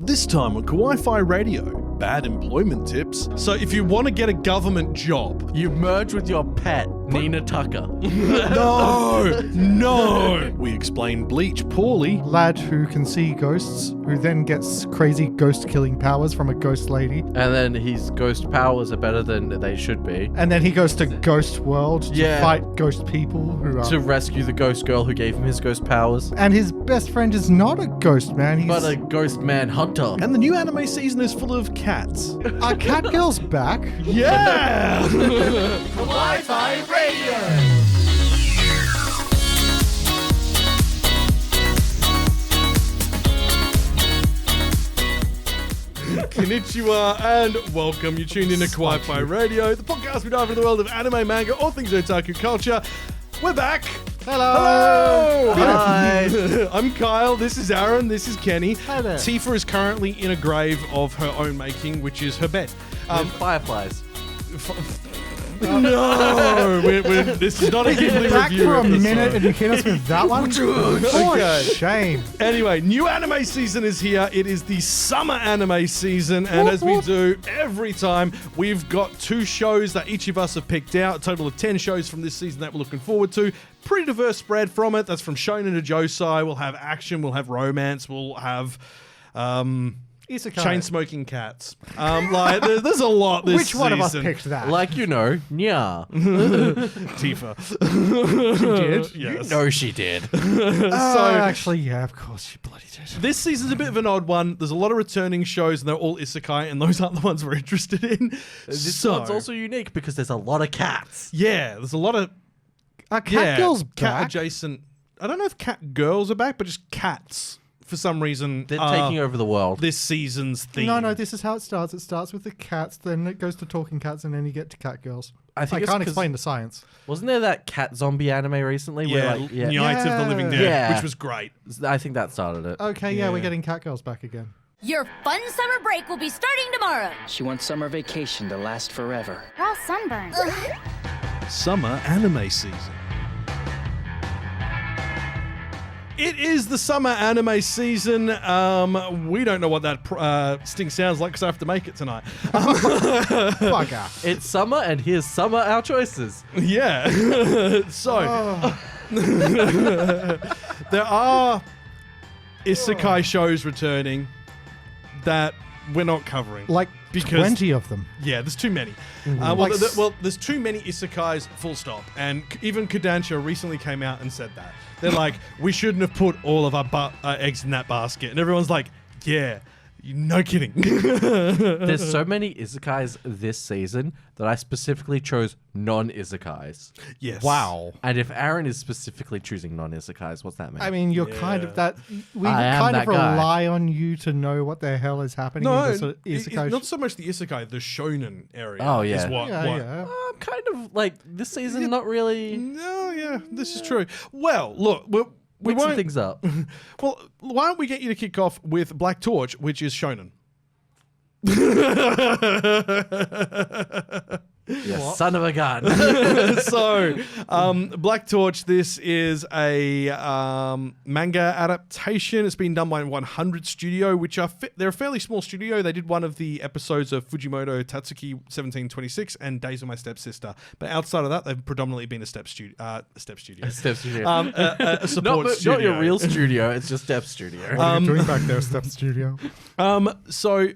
This time on Kawaii-Fi Radio, bad employment tips. So if you want to get a government job, you merge with your pet, Nina Tucker. No! We explain Bleach poorly. Lad who can see ghosts, who then gets crazy ghost-killing powers from a ghost lady. And then his ghost powers are better than they should be. And then he goes to Ghost World to fight ghost people who are... To rescue the ghost girl who gave him his ghost powers. And his best friend is not a ghost man, he's... But a ghost man hunter. And the new anime season is full of cats. Our cat girl's back. Yeah! Kawaii-Fi Radio! Konnichiwa and welcome. You tuned in to Kawaii-Fi Radio, the podcast we dive into the world of anime, manga, all things otaku culture. We're back. Hello. Hi. I'm Kyle. This is Aaron. This is Kenny. Hi there. Tifa is currently in a grave of her own making, which is her bed. With fireflies. No, this is not a Ghibli Back review for a episode. minute and you hit us with that one? Oh, Okay. shame. Anyway, new anime season is here. It is the summer anime season, and as we do every time, we've got 2 shows that each of us have picked out. A total of 10 shows from this season that we're looking forward to. Pretty diverse spread from it. That's from shounen to jousei. We'll have action. We'll have romance. We'll have Isekai. chain-smoking cats. There's a lot this Which one of us season. picked that? Like, you know, nya. Tifa. She did? Yes. You know she did. Actually, yeah, of course, she bloody did. This season's a bit of an odd one. There's a lot of returning shows, and they're all isekai, and those aren't the ones we're interested in. This one's also unique because there's a lot of cats. Yeah, there's a lot of Cat girl's cat back. adjacent. I don't know if cat girls are back, but just cats for some reason. They're taking over the world. this season's theme. No, this is how it starts. It starts with the cats, then it goes to talking cats, and then you get to cat girls. I think it's can't 'cause- explain the science. Wasn't there that cat zombie anime recently? Yeah, Where Night of the Living Dead, Yeah. which was great. I think that started it. Okay, yeah, we're getting cat girls back again. Your fun summer break will be starting tomorrow. She wants summer vacation to last forever. We're all sunburned. Summer anime season. It is the summer anime season. We don't know what that sting sounds like because I have to make it tonight. Bugger. It's summer, and here's summer our choices. Yeah. So, there are isekai shows returning that we're not covering. Like Because- 20 of them. Yeah, there's too many. Like There's too many isekais, full stop. And even Kodansha recently came out and said that. They're like, we shouldn't have put all of our eggs in that basket. And everyone's like, yeah, no kidding. There's so many isekais this season that I specifically chose non-isekais. Yes. Wow. And if Aaron is specifically choosing non-isekais, what's that mean? I mean, you're kind of that. We I am kind of that guy. rely on you to know what the hell is happening in No, the sort of isekai. not so much the isekai, the shonen area. Oh, yeah. Is what, yeah. I'm kind of like this season, not really No, yeah, this is true. Well, look, we mixing won't. things up. Well, why don't we get you to kick off with Black Torch, which is shonen? You son of a gun. So, Black Torch, this is a manga adaptation. It's been done by 100 Studio, which are they're a fairly small studio. They did one of the episodes of Fujimoto Tatsuki 1726 and Days of My Stepsister. But outside of that, they've predominantly been a step studio. Step studio. A support studio. Not your real studio. It's just Step Studio. What are you doing back there, Step Studio? So,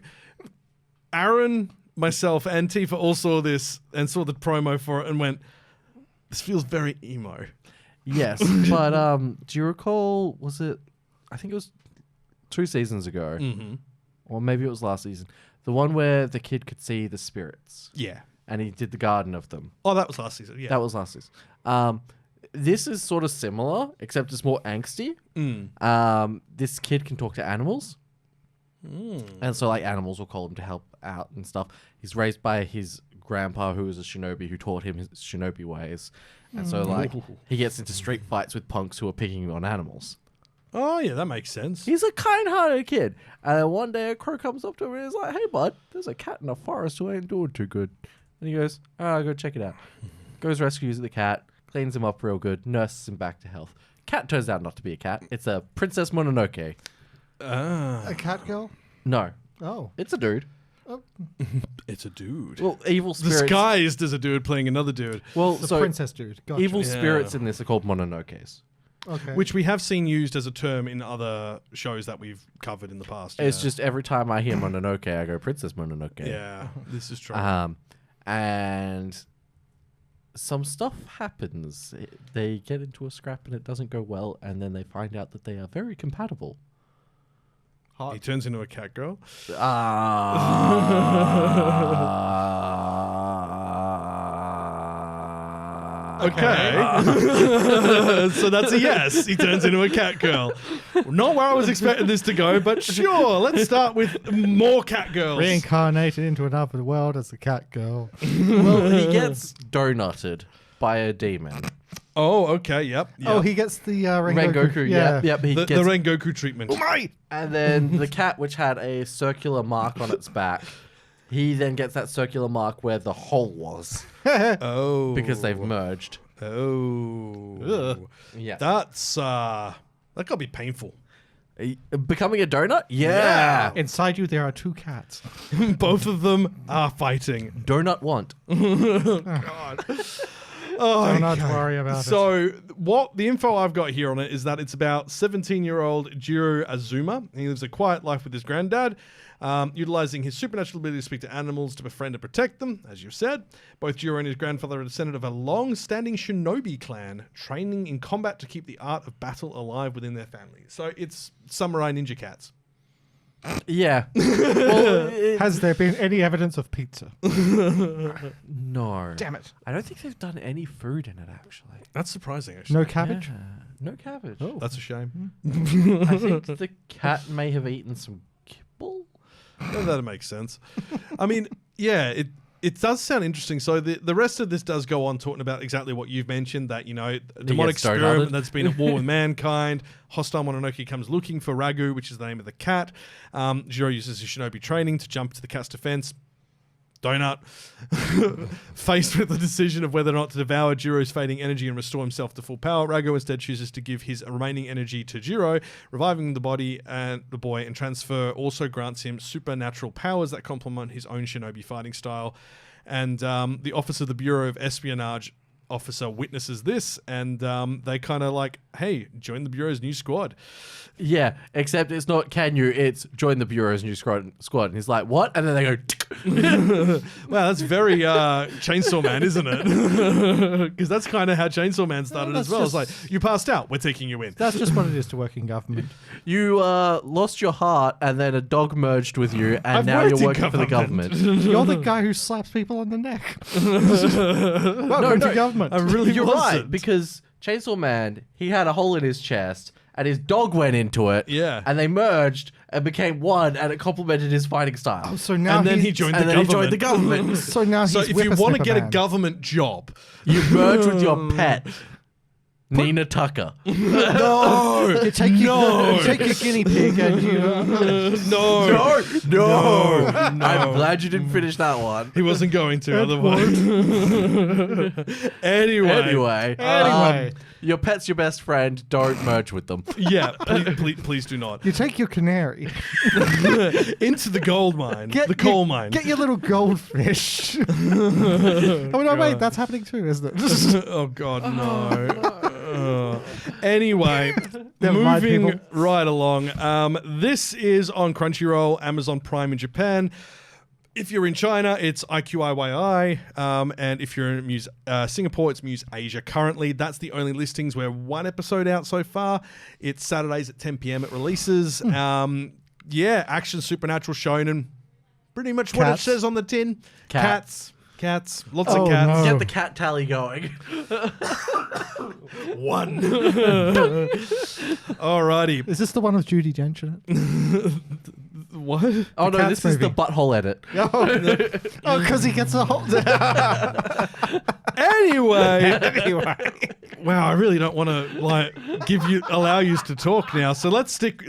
Aaron, myself, and Tifa all saw this and saw the promo for it and went, this feels very emo. Yes, but do you recall? Was it? I think it was 2 seasons ago, or maybe it was last season. The one where the kid could see the spirits. Yeah. And he did the garden of them. Oh, that was last season. Yeah. That was last season. This is sort of similar, except it's more angsty. This kid can talk to animals. And so, like, animals will call him to help out and stuff. He's raised by his grandpa, who is a shinobi, who taught him his shinobi ways. And so, like, he gets into street fights with punks who are picking on animals. Oh, yeah, that makes sense. He's a kind-hearted kid. And then one day a crow comes up to him and is like, hey, bud, there's a cat in the forest who ain't doing too good. And he goes, all right, I'll go check it out. Goes, rescues the cat, cleans him up real good, nurses him back to health. Cat turns out not to be a cat. It's a Princess Mononoke. A cat girl? No, Oh. it's a dude. It's a dude. Well, evil spirits. Disguised as a dude playing another dude. Well, The so princess dude. Gotcha. evil Yeah. spirits in this are called mononokes. Okay. Which we have seen used as a term in other shows that we've covered in the past. It's yeah. just every time I hear Mononoke, I go Princess Mononoke. Yeah, this is true. And some stuff happens. They get into a scrap and it doesn't go well, and then they find out that they are very compatible. He turns into a cat girl. Okay. So that's a yes. He turns into a cat girl. Not where I was expecting this to go, but sure. Let's start with more cat girls. Reincarnated into another world as a cat girl. Well, he gets donutted by a demon. Oh, okay. Yep. Oh, he gets the Rengoku. Rengoku, Yeah. yep. He the gets, Rengoku treatment. and then the cat, which had a circular mark on its back, he then gets that circular mark where the hole was Oh. because they've merged. Oh. Yeah. That's that gotta be painful. Becoming a donut? Yeah. Inside you, there are two cats. Both of them are fighting. Donut want. Oh, Do not worry about it. so what the info I've got here on it is that it's about 17-year-old Jiro Azuma. He lives a quiet life with his granddad, utilizing his supernatural ability to speak to animals to befriend and protect them, as you said. Both Jiro and his grandfather are descended of a long-standing shinobi clan, training in combat to keep the art of battle alive within their family. So it's samurai ninja cats. Yeah. Well, Has there been any evidence of pizza? no. Damn it. I don't think they've done any food in it, actually. That's surprising, actually. No cabbage? Yeah. No cabbage. That's a shame. I think the cat may have eaten some kibble. Yeah, that makes sense. I mean, yeah, it does sound interesting. So the rest of this does go on talking about exactly what you've mentioned, that, you know, a demonic gets donutted. experiment that's been at war with mankind. Hostile Mononoke comes looking for Ragu, which is the name of the cat. Jiro uses his shinobi training to jump to the cat's defense. Donut. Faced with the decision of whether or not to devour Jiro's fading energy and restore himself to full power, Ragu instead chooses to give his remaining energy to Jiro, reviving the body and the boy, and transfer also grants him supernatural powers that complement his own shinobi fighting style. And the officer of the Bureau of Espionage officer witnesses this, and they kind of like, hey, join the Bureau's new squad. Yeah, except it's not can you, it's join the Bureau's new squad. And he's like, what? And then they go, Wow, that's very Chainsaw Man, isn't it? Because that's kind of how Chainsaw Man started as well. It's like, you passed out, we're taking you in. That's just what it is to work in government. you lost your heart and then a dog merged with you and I've now worked you're in working for the government. You're the guy who slaps people on the neck. Welcome to government. I really You're wasn't. right, because Chainsaw Man, he had a hole in his chest and his dog went into it. Yeah. And they merged and became one and it complemented his fighting style. Oh, so now And then he he's- joined the and then government. he joined the government. So now he's So if you want to Whippersnapper get a Man. government job, You merge with your pet, Nina Tucker. no, You take your, you take your guinea pig and you... no, No. I'm glad you didn't finish that one. he wasn't going to otherwise. Anyway, Anyway. Your pet's your best friend. Don't merge with them. yeah, please do not. You take your canary. Into the gold mine, the coal mine. Get your little goldfish. Oh, no, wait, that's happening too, isn't it? Oh God, no. Anyway, Never mind, moving people. right along. This is on Crunchyroll, Amazon Prime in Japan. If you're in China, it's IQIYI, and if you're in Singapore, it's Muse Asia. Currently, that's the only listings. We're one episode out so far. It's Saturdays at 10 p.m. it releases. Yeah, action, supernatural, shonen. Pretty much what it Cats. says on the tin. Cats. Cats. Lots Oh, of cats. no. Get the cat tally going. One. Alrighty. Is this the one with Judi Dench in it? What? Oh no, Cats this is the movie. butthole edit. Oh, because he gets a hold. Anyway. Anyway. wow, I really don't want to allow you to talk now. So let's stick.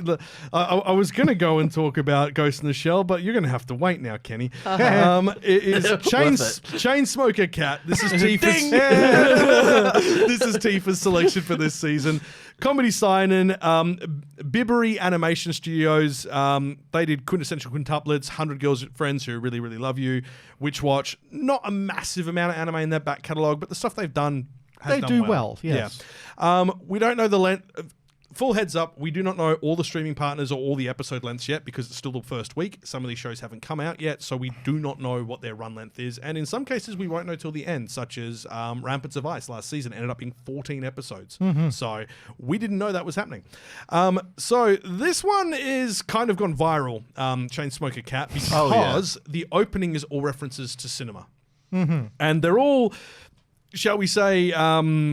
I was going to go and talk about Ghost in the Shell, but you're going to have to wait now, Kenny. It is Chainsmoker Cat. This is Tifa's. This is Tifa's selection for this season. Comedy sign-in, Bibbery Animation Studios. They did Quintessential Quintuplets, 100 Girls Friends Who Really, Really Love You, Witch Watch. Not a massive amount of anime in their back catalogue, but the stuff they've done has They done do well, yes. Yeah. We don't know the length. Full heads up, we do not know all the streaming partners or all the episode lengths yet because it's still the first week. Some of these shows haven't come out yet, so we do not know what their run length is. And in some cases, we won't know till the end, such as Ramparts of Ice last season ended up being 14 episodes. So we didn't know that was happening. So this one is kind of gone viral, Chainsmoker Cat, because the opening is all references to cinema. And they're all, shall we say...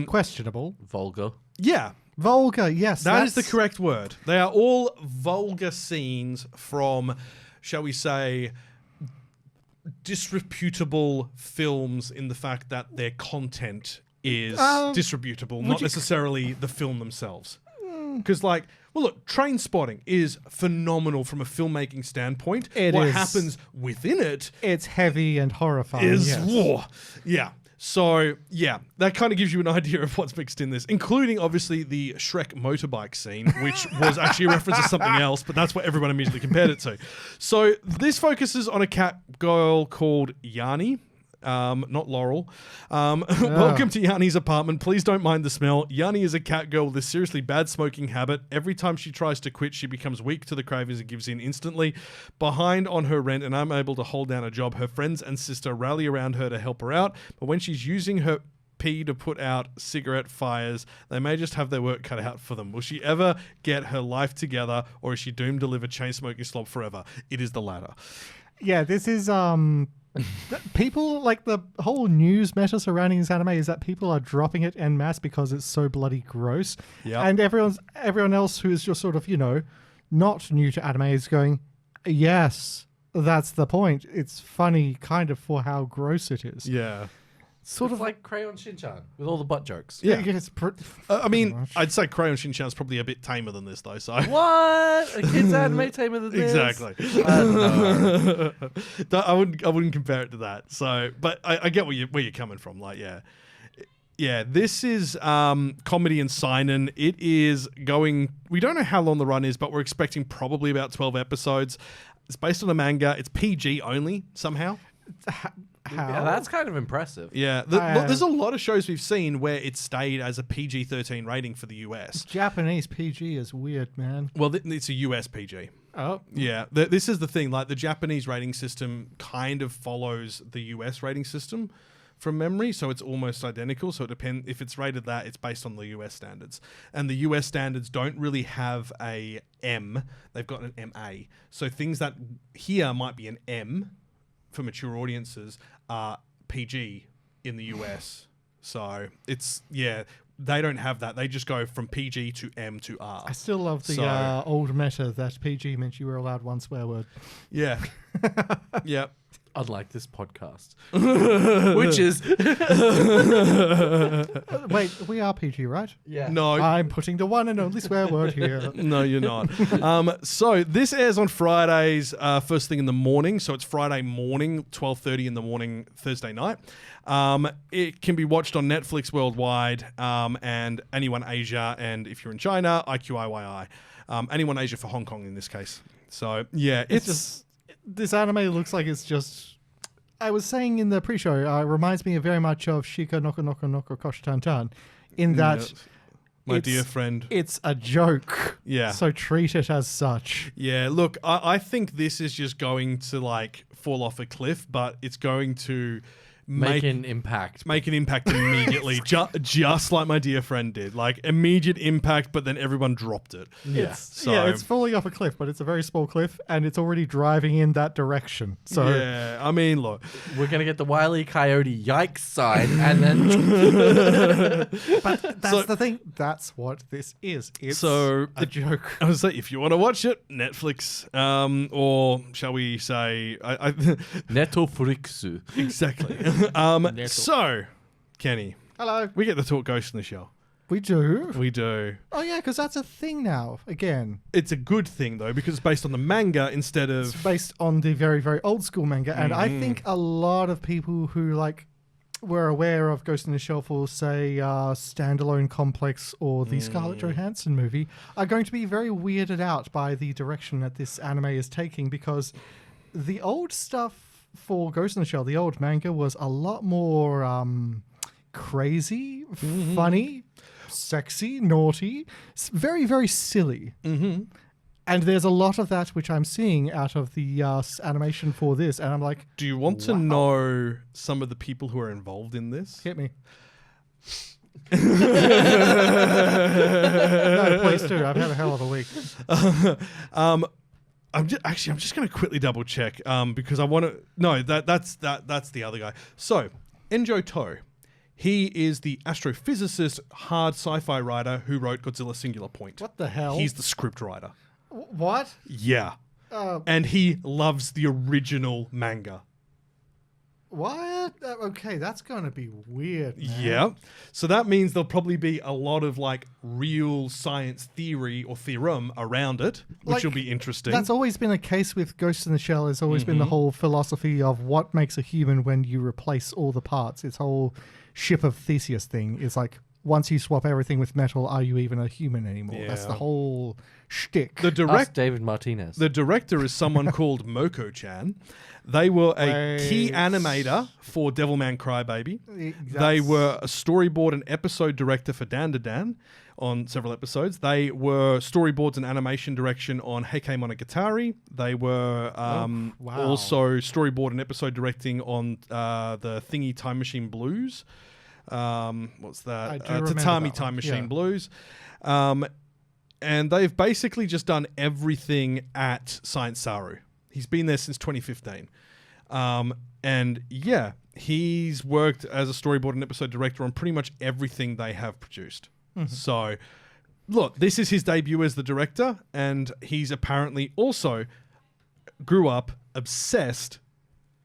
Questionable. Vulgar. Yeah. Vulgar, yes. That is the correct word. They are all vulgar scenes from, shall we say, disreputable films in the fact that their content is disreputable, not necessarily the film themselves. Because, well, look, Trainspotting is phenomenal from a filmmaking standpoint. What happens within it... It's heavy and horrifying, is war. Yeah. So, yeah, that kind of gives you an idea of what's mixed in this, including, obviously, the Shrek motorbike scene, which was actually a reference to something else, but that's what everyone immediately compared it to. So, this focuses on a cat girl called Yanni. Not Laurel. Welcome to Yanni's apartment. Please don't mind the smell. Yanni is a cat girl with a seriously bad smoking habit. Every time she tries to quit, she becomes weak to the cravings and gives in instantly. Behind on her rent and unable to hold down a job, her friends and sister rally around her to help her out. But when she's using her pee to put out cigarette fires, they may just have their work cut out for them. Will she ever get her life together, or is she doomed to live a chain-smoking slob forever? It is the latter. Yeah, this is... people, like, the whole news meta surrounding this anime is that people are dropping it en masse because it's so bloody gross. Yep. And everyone else who is just sort of, not new to anime is going, yes, that's the point. It's funny kind of for how gross it is. Yeah. Sort of like Crayon Shin-chan with all the butt jokes. Yeah. It's I mean, I'd say Crayon Shin-chan's probably a bit tamer than this, though. So What? A kid's anime tamer than this? Exactly. I wouldn't compare it to that. So, but I get where you're coming from. Like, yeah. This is comedy and sign-in. It is going. We don't know how long the run is, but we're expecting probably about 12 episodes. It's based on a manga. It's PG only somehow. Yeah, that's kind of impressive. Yeah, there's a lot of shows we've seen where it stayed as a PG-13 rating for the US. Japanese PG is weird, man. Well, it's a US PG. Oh. Yeah, this is the thing. Like, the Japanese rating system kind of follows the US rating system from memory, so it's almost identical. So it depends. If it's rated that, it's based on the US standards. And the US standards don't really have a M. They've got an MA. So things that here might be an M for mature audiences are PG in the US. So it's, they don't have that. They just go from PG to M to R. I still love the old meta that PG meant you were allowed one swear word. Yeah. Yeah. Unlike this podcast. Which is... Wait, we are PG, right? Yeah. No. I'm putting the one and only swear word here. No, you're not. So this airs on Fridays, first thing in the morning. So it's Friday morning, 12:30 in the morning, Thursday night. It can be watched on Netflix worldwide, and Anyone Asia, and if you're in China, IQIYI. Anyone Asia for Hong Kong in this case. So yeah, it's just... This anime looks like it's just... I was saying in the pre-show, it reminds me very much of Shika Noko Noko Noko Kosh Tan Tan, in that... My dear friend. It's a joke. Yeah. So treat it as such. Yeah, look, I think this is just going to, fall off a cliff, but it's going to... Make an impact. Make an impact immediately, just like my dear friend did. Like, immediate impact, but then everyone dropped it. Yeah. It's falling off a cliff, but it's a very small cliff, and it's already driving in that direction. So yeah, I mean, look. We're going to get the Wile E. Coyote yikes sign, and then... But that's the thing. That's what this is. It's a joke. I was like, if you want to watch it, Netflix, or shall we say... Netflix. Exactly. So, Kenny. Hello. We get to talk Ghost in the Shell. We do. We do. Oh, yeah, because that's a thing now. Again, It's a good thing, though, because it's based on the manga instead of... it's based on the very, very old school manga. And I think a lot of people who, like, were aware of Ghost in the Shell for, say, Standalone Complex or the Scarlett Johansson movie are going to be very weirded out by the direction that this anime is taking, because the old stuff for Ghost in the Shell, the old manga, was a lot more crazy, funny, sexy, naughty, very, very silly. And there's a lot of that which I'm seeing out of the animation for this, and I'm like, Do you want to know some of the people who are involved in this? hit me. No, please do. I've had a hell of a week. I'm just going to quickly double check because I want to. No, that's the other guy. So Enjo To, he is the astrophysicist, hard sci-fi writer who wrote Godzilla Singular Point. What the hell? He's the script writer. What? Yeah, and he loves the original manga. What? Okay, that's going to be weird, man. Yeah. So that means there'll probably be a lot of like real science theory or theorem around it, which Like, will be interesting. That's always been a case with Ghost in the Shell. Has always been the whole philosophy of what makes a human when you replace all the parts. Its whole ship of Theseus thing is like, once you swap everything with metal, are you even a human anymore? That's the Yeah. whole shtick. The Ask David Martinez. The director is someone called Moko-chan. They were a key Wait. animator for Devilman Crybaby. They That's- were a storyboard and episode director for Dan to Dan on several episodes. They were storyboards and animation direction on Heike Monogatari. They were wow. also storyboard and episode directing on the Thingy Time Machine Blues. What's I that? do remember Tatami that Time one, Machine yeah. Blues. And they've basically just done everything at Science Saru. He's been there since 2015. And yeah, he's worked as a storyboard and episode director on pretty much everything they have produced. So, look, this is his debut as the director, and he's apparently also grew up obsessed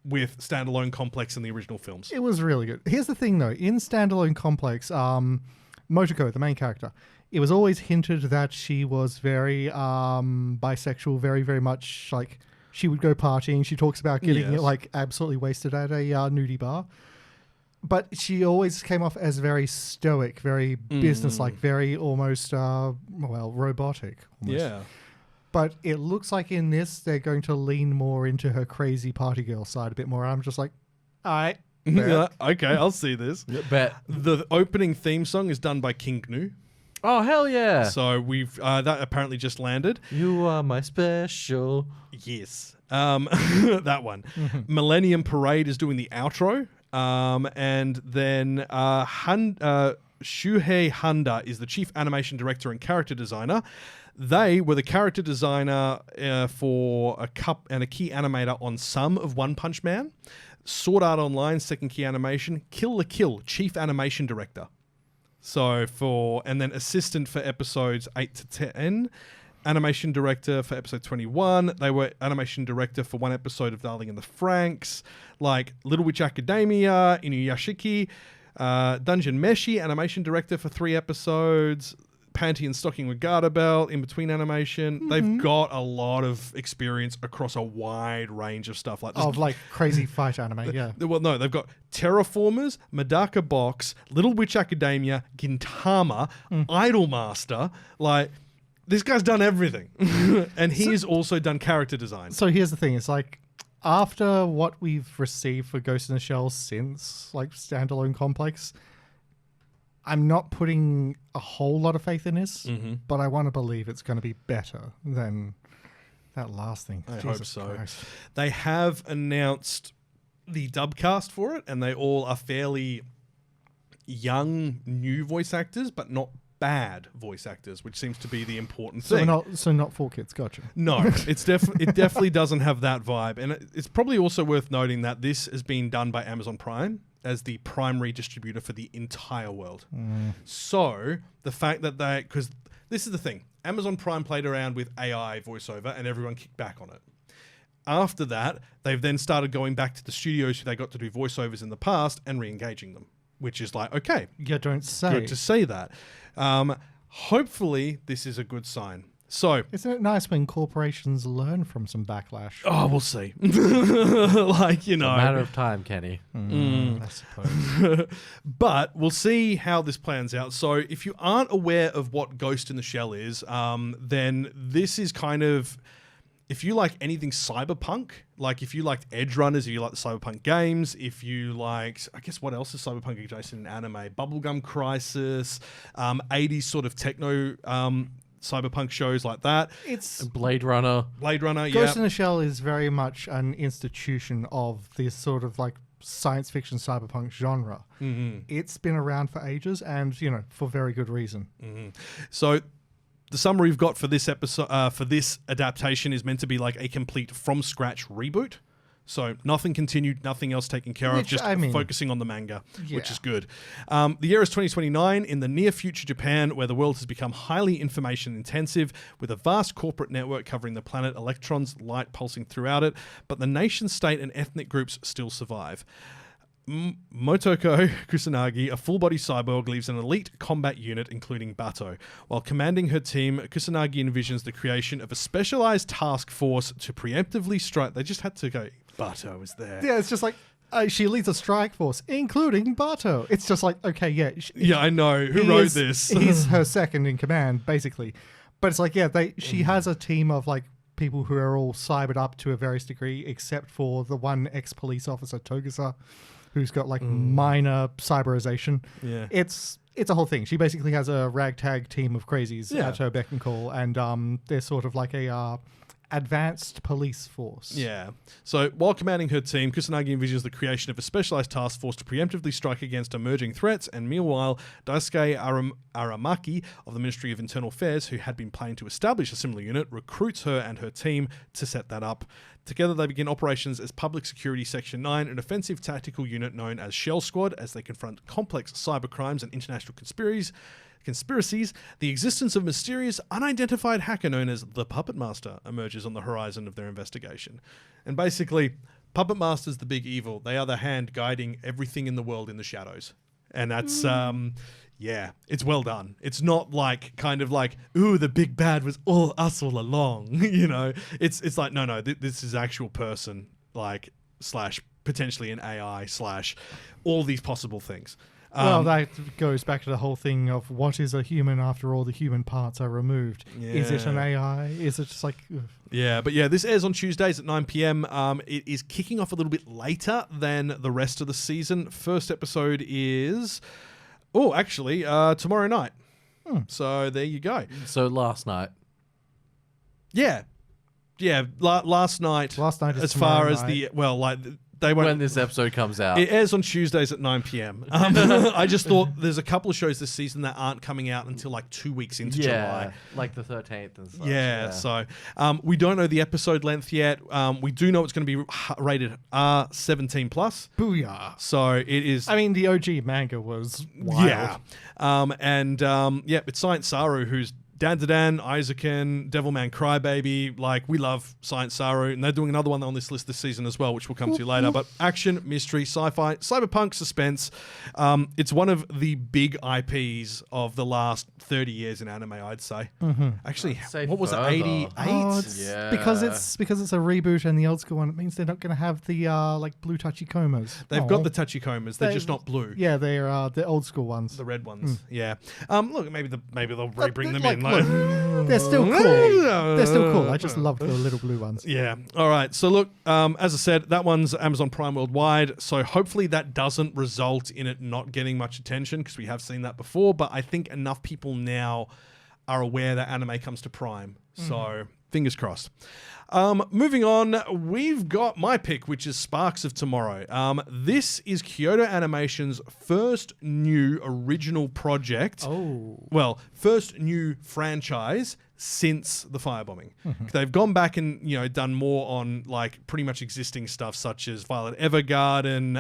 with Standalone Complex and the original films. It was really good. Here's the thing, though. In Standalone Complex, Motoko, the main character, it was always hinted that she was very bisexual, very, very much like she would go partying. She talks about getting Yes. like absolutely wasted at a nudie bar. But she always came off as very stoic, very businesslike, very almost, robotic. Almost. Yeah. But it looks like in this, they're going to lean more into her crazy party girl side a bit more. I'm just like, all right. Yeah, okay, I'll see this. Bet. The opening theme song is done by King Gnu. Oh, hell yeah. So we've that apparently just landed. You are my special. Yes. That one. Millennium Parade is doing the outro. And then Shuhei Handa is the chief animation director and character designer. They were the character designer for a key animator on some of One Punch Man. Sword Art Online, second key animation. Kill la Kill, chief animation director. And then assistant for episodes 8 to 10. Animation director for episode 21. They were animation director for one episode of Darling in the Franxx, like Little Witch Academia, Inuyashiki, Dungeon Meshi, animation director for 3 episodes, Panty and Stocking with Garter Belt, in between animation. They've got a lot of experience across a wide range of stuff. Of like crazy fight anime, yeah. Well, no, they've got Terraformers, Medaka Box, Little Witch Academia, Gintama, Idolmaster. Like, this guy's done everything. And he has also done character design. So here's the thing. It's like, after what we've received for Ghost in the Shell since, like, Standalone Complex, I'm not putting a whole lot of faith in this, but I want to believe it's going to be better than that last thing. I Jesus hope so. Christ. They have announced the dub cast for it, and they all are fairly young, new voice actors, but not bad voice actors, which seems to be the important thing. So not 4 Kids, gotcha. No, it definitely doesn't have that vibe. And it's probably also worth noting that this has been done by Amazon Prime as the primary distributor for the entire world. So the fact that because this is the thing, Amazon Prime played around with AI voiceover and everyone kicked back on it. After that, they've then started going back to the studios who they got to do voiceovers in the past and re-engaging them. which is like, okay, You don't say. good to see that. Hopefully, this is a good sign. So, Isn't it nice when corporations learn from some backlash? oh, we'll see. Like, you know. A matter of time, Kenny. I suppose. But we'll see how this plans out. So if you aren't aware of what Ghost in the Shell is, then this is kind of, if you like anything cyberpunk, like if you liked Edge Runners, if you like the cyberpunk games, if you liked, I guess what else is cyberpunk adjacent in anime? Bubblegum Crisis, 80s sort of techno cyberpunk shows like that. It's Blade Runner. Ghost in the Shell is very much an institution of this sort of like science fiction cyberpunk genre. It's been around for ages, and for very good reason. So the summary we've got for this episode, for this adaptation, is meant to be like a complete from scratch reboot. So nothing continued, nothing else taken care of, just focusing on the manga, which is good. The year is 2029 in the near future Japan, where the world has become highly information intensive, with a vast corporate network covering the planet, electrons, light pulsing throughout it, but the nation state and ethnic groups still survive. Motoko Kusanagi, a full-body cyborg, leads an elite combat unit, including Bato. While commanding her team, Kusanagi envisions the creation of a specialized task force to preemptively strike. They just had to go, Bato is there. Yeah, it's just like she leads a strike force, including Bato. It's just like, okay, yeah. Yeah, I know. Who wrote this? He's her second in command, basically. But it's like, yeah, she has a team of like people who are all cybered up to a various degree, except for the one ex-police officer, Togusa, who's got like minor cyberization. Yeah. It's a whole thing. She basically has a ragtag team of crazies at her beck and call, and they're sort of like a advanced police force. Yeah. So while commanding her team, Kusanagi envisions the creation of a specialized task force to preemptively strike against emerging threats, and meanwhile, Daisuke Aramaki of the Ministry of Internal Affairs, who had been planning to establish a similar unit, recruits her and her team to set that up. Together, they begin operations as Public Security Section 9, an offensive tactical unit known as Shell Squad, as they confront complex cybercrimes and international conspiracies. The existence of a mysterious, unidentified hacker known as the Puppet Master emerges on the horizon of their investigation. And basically, Puppet Master's the big evil. They are the hand guiding everything in the world in the shadows. And that's, yeah, it's well done. It's not like, kind of like, ooh, the big bad was all us all along, It's like, no, this is actual person, like, / potentially an AI / all these possible things. Well, that goes back to the whole thing of what is a human after all the human parts are removed. Yeah. Is it an AI? Is it just like... Ugh. Yeah, but yeah, this airs on Tuesdays at 9 p.m. It is kicking off a little bit later than the rest of the season. First episode is... Oh, actually, tomorrow night. So there you go. So last night. Yeah. Yeah, last night. Last night is as far as night. the... Well, like... They went, when this episode comes out. It airs on Tuesdays at 9 p.m. I just thought there's a couple of shows this season that aren't coming out until like 2 weeks into July. Like the 13th and stuff. Yeah, so we don't know the episode length yet. We do know it's going to be rated R17+. Booyah. So it is... I mean, the OG manga was wild. Yeah. It's Science Saru, who's Dan Isaacin, Devilman Crybaby. Like, we love Science Saru, and they're doing another one on this list this season as well, which we'll come to later. But action, mystery, sci-fi, cyberpunk, suspense. It's one of the big IPs of the last 30 years in anime, I'd say. Actually, what was further. it, 88? Oh, Yeah. because it's a reboot and the old school one. It means they're not going to have the like blue touchy-comas. They've got the Tachikomas. They're just not blue. Yeah, they're the old school ones. The red ones. Yeah. Look, maybe they'll re-bring them in. Look, they're still cool. They're still cool. I just love the little blue ones. Yeah. All right. So look, as I said, that one's Amazon Prime worldwide. So hopefully that doesn't result in it not getting much attention, because we have seen that before. But I think enough people now are aware that anime comes to Prime. So fingers crossed. Moving on, we've got my pick, which is Sparks of Tomorrow. This is Kyoto Animation's first new original project. Oh. Well, first new franchise since the firebombing. They've gone back and, you know, done more on like pretty much existing stuff such as Violet Evergarden,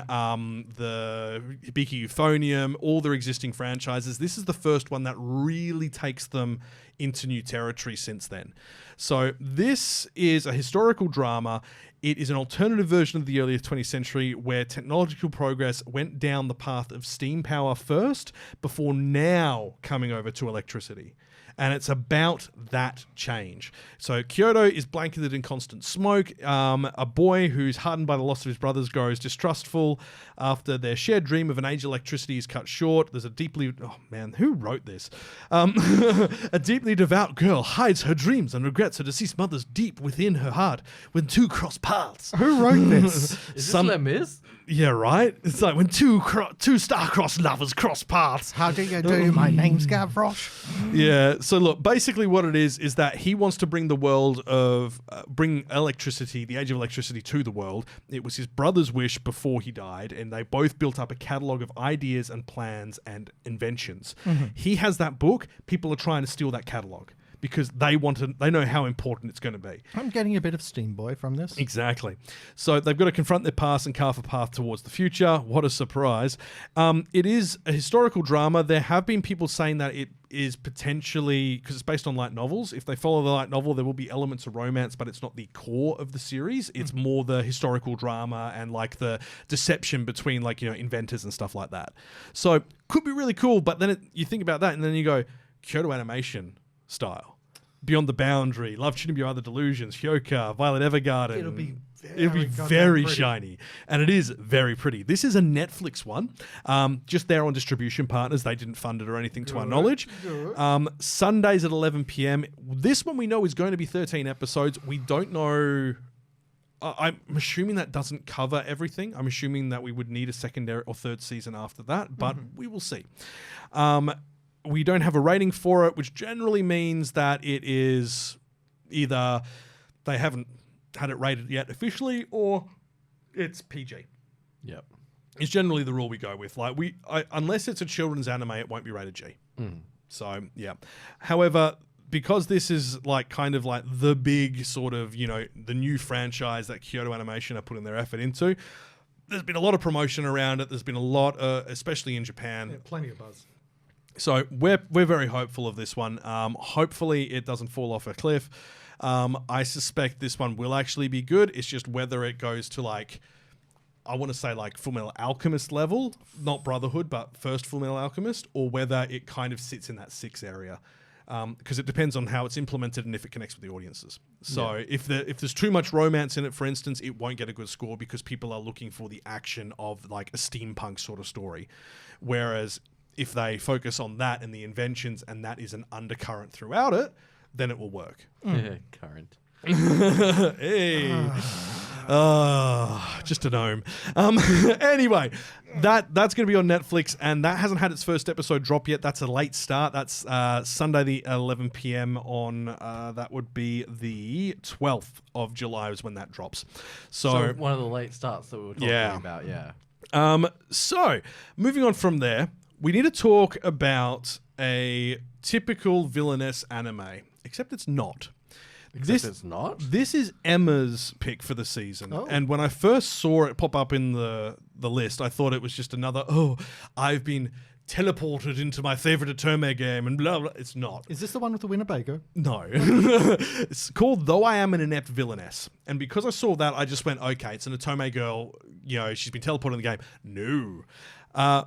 the Hibiki Euphonium, all their existing franchises. This is the first one that really takes them into new territory since then. So this is a historical drama. It is an alternative version of the earlier 20th century where technological progress went down the path of steam power first before now coming over to electricity. And it's about that change. So Kyoto is blanketed in constant smoke. A boy who's hardened by the loss of his brothers grows distrustful after their shared dream of an age of electricity is cut short. There's a deeply... Oh, man, who wrote this? A deeply devout girl hides her dreams and regrets her deceased mother's deep within her heart when two cross paths. Who wrote this? Is this Les Mis? Yeah, right? It's like when two star-crossed lovers cross paths. How do you do? My name's Gavroche. Yeah, so look, basically what it is that he wants to bring the world of, bring electricity, the age of electricity to the world. It was his brother's wish before he died, and they both built up a catalogue of ideas and plans and inventions. He has that book, people are trying to steal that catalogue because they know how important it's going to be. I'm getting a bit of Steam Boy from this. Exactly. So they've got to confront their past and carve a path towards the future. What a surprise. It is a historical drama. There have been people saying that it is potentially, because it's based on light novels, if they follow the light novel, there will be elements of romance, but it's not the core of the series. It's more the historical drama and like the deception between like, you know, inventors and stuff like that. So could be really cool, but then you think about that and then you go, Kyoto Animation style. Beyond the Boundary, Love Shinobi Other Delusions, Hyoka, Violet Evergarden. It'll be very pretty. Shiny. And it is very pretty. This is a Netflix one. Just there on distribution partners. They didn't fund it or anything to our knowledge. Sundays at 11 p.m. This one we know is going to be 13 episodes. We don't know... I'm assuming that doesn't cover everything. I'm assuming that we would need a secondary or third season after that, but we will see. We don't have a rating for it, which generally means that it is either they haven't had it rated yet officially or it's PG. Yep. It's generally the rule we go with. Like unless it's a children's anime, it won't be rated G. So, yeah. However, because this is like kind of like the big sort of, you know, the new franchise that Kyoto Animation are putting their effort into, there's been a lot of promotion around it. There's been a lot, especially in Japan. Yeah, plenty of buzz. So we're very hopeful of this one. Hopefully it doesn't fall off a cliff. I suspect this one will actually be good. It's just whether it goes to like, I want to say like Fullmetal Alchemist level, not Brotherhood, but first Fullmetal Alchemist, or whether it kind of sits in that 6 area. Because it depends on how it's implemented and if it connects with the audiences. So if there's too much romance in it, for instance, it won't get a good score because people are looking for the action of like a steampunk sort of story. Whereas if they focus on that and the inventions and that is an undercurrent throughout it, then it will work. Current. Hey. Just a gnome. Anyway, that's going to be on Netflix, and that hasn't had its first episode drop yet. That's a late start. That's Sunday the 11 p.m. on, that would be the 12th of July is when that drops. So one of the late starts that we were talking about, So, moving on from there, we need to talk about a typical Villainess anime, except it's not. It's not? This is Emma's pick for the season. Oh. And when I first saw it pop up in the list, I thought it was just another, I've been teleported into my favorite Otome game and blah, blah. It's not. Is this the one with the Winnebago? No. It's called Though I Am an Inept Villainess. And because I saw that, I just went, okay, it's an Otome girl. You know, she's been teleported in the game. No.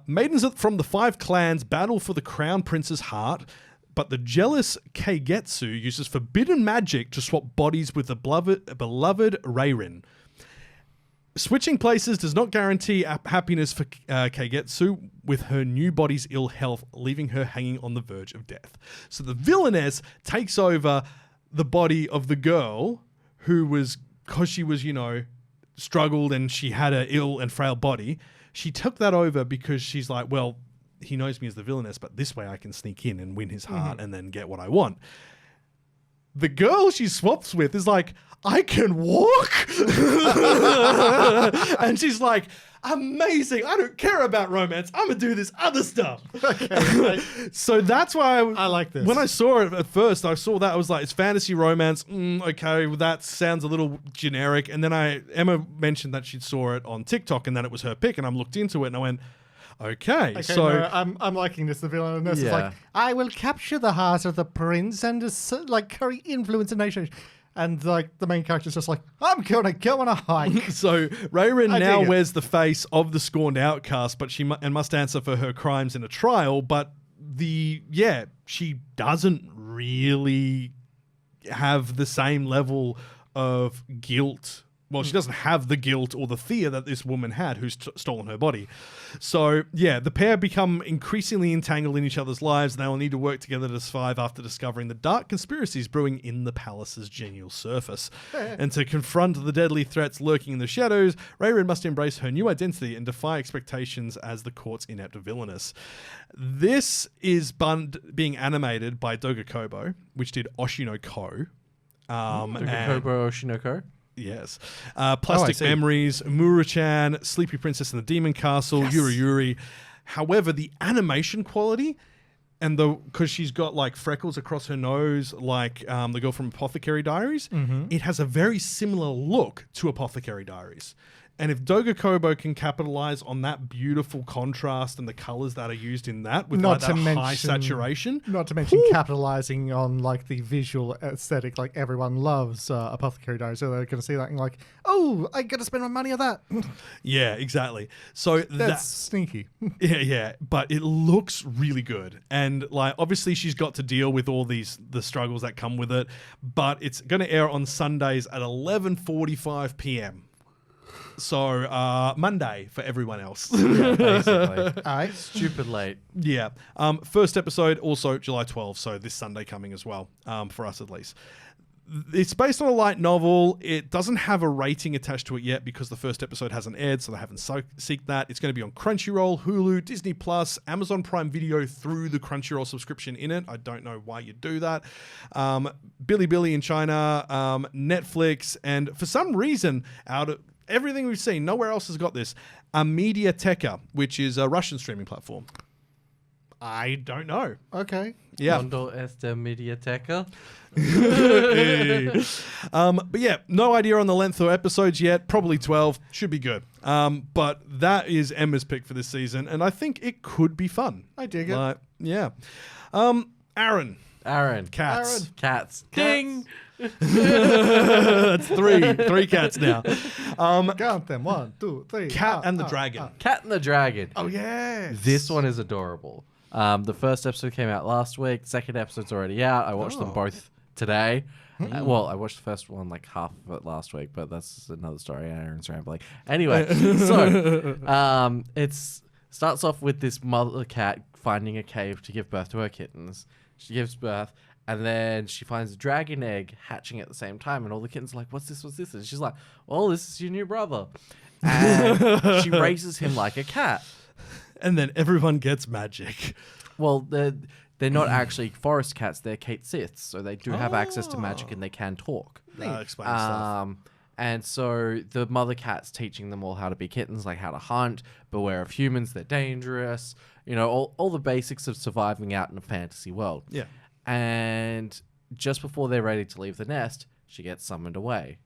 Maidens from the 5 clans battle for the crown prince's heart, but the jealous Keigetsu uses forbidden magic to swap bodies with the beloved Reirin. Switching places does not guarantee happiness for Keigetsu, with her new body's ill health leaving her hanging on the verge of death. So the Villainess takes over the body of the girl who was, because she was, you know, struggled and she had an ill and frail body. She took that over because she's like, well, he knows me as the Villainess, but this way I can sneak in and win his heart and then get what I want. the girl she swaps with is like, I can walk. And she's like, amazing. I don't care about romance. I'm going to do this other stuff. Okay. So that's why I like this. When I saw it at first, I saw that. I was like, it's fantasy romance. Okay, well, that sounds a little generic. And then Emma mentioned that she saw it on TikTok and that it was her pick. And I looked into it and I went, okay, so no, I'm liking this. The villainess is Yeah. like, I will capture the heart of the prince and like carry influence in nation. And like the main character's just like, I'm gonna go on a hike. So Rayrin I now dig it. wears the face of the scorned outcast, but she must answer for her crimes in a trial. But she doesn't really have the same level of guilt. Well, she doesn't have the guilt or the fear that this woman had who's stolen her body. So, the pair become increasingly entangled in each other's lives, and they will need to work together to survive after discovering the dark conspiracies brewing in the palace's genial surface. And to confront the deadly threats lurking in the shadows, Rayrin must embrace her new identity and defy expectations as the court's inept villainess. This is being animated by Doga Kobo, which did Oshino Ko. Kobo Shinoko. Yes. Plastic Memories, Muru-chan, Sleepy Princess and the Demon Castle, Yuri Yuri. However, the animation quality, and because she's got like freckles across her nose, like the girl from Apothecary Diaries, it has a very similar look to Apothecary Diaries. And if Doga Kobo can capitalize on that beautiful contrast and the colors that are used in that with like that high saturation. Not to mention capitalizing on like the visual aesthetic, like everyone loves Apothecary Diaries, so they're going to see that and like, oh, I got to spend my money on that. Yeah, exactly. So That's sneaky. Yeah, but it looks really good. And like obviously she's got to deal with all the struggles that come with it, but it's going to air on Sundays at 11:45 p.m. So Monday for everyone else. Yeah, basically. All right. Stupid late. Yeah. First episode also July 12th, so this Sunday coming as well, for us at least. It's based on a light novel. It doesn't have a rating attached to it yet because the first episode hasn't aired, so they haven't seeked that. It's going to be on Crunchyroll, Hulu, Disney Plus, Amazon Prime Video through the Crunchyroll subscription in it. I don't know why you do that. Bilibili in China, Netflix, and for some reason, out of everything we've seen, nowhere else has got this. Mediateka, which is a Russian streaming platform. I don't know. Okay. Yeah. Mondo esta Mediateca. But yeah, no idea on the length of episodes yet. Probably 12. Should be good. But that is Emma's pick for this season, and I think it could be fun. I dig it. Yeah. Aaron. Cats. Cats. Ding. That's three cats now. Count them. 1, 2, 3. Cat and the Dragon. Cat and the Dragon. Oh, yeah. This one is adorable. The first episode came out last week. Second episode's already out. I watched them both today. Well, I watched the first one like half of it last week, but that's another story. Aaron's rambling. Anyway, so it starts off with this mother cat finding a cave to give birth to her kittens. She gives birth, and then she finds a dragon egg hatching at the same time, and all the kittens are like, what's this? And she's like, well, this is your new brother. And she raises him like a cat. And then everyone gets magic. Well, they're not actually forest cats, they're Kate Siths, so they do have access to magic and they can talk. That explains stuff. And so the mother cat's teaching them all how to be kittens, like how to hunt, beware of humans, they're dangerous, you know, all the basics of surviving out in a fantasy world. Yeah. And just before they're ready to leave the nest, she gets summoned away.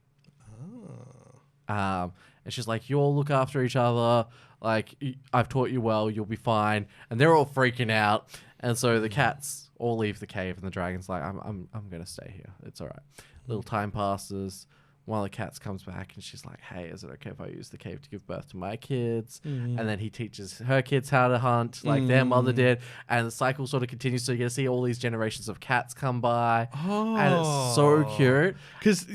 And she's like, you all look after each other. Like, I've taught you well, you'll be fine. And they're all freaking out. And so the cats all leave the cave, and the dragon's like, I'm going to stay here. It's all right. Little time passes. One of the cats comes back, and she's like, hey, is it okay if I use the cave to give birth to my kids? And then he teaches her kids how to hunt like their mother did. And the cycle sort of continues. So you're going to see all these generations of cats come by. And it's so cute. Because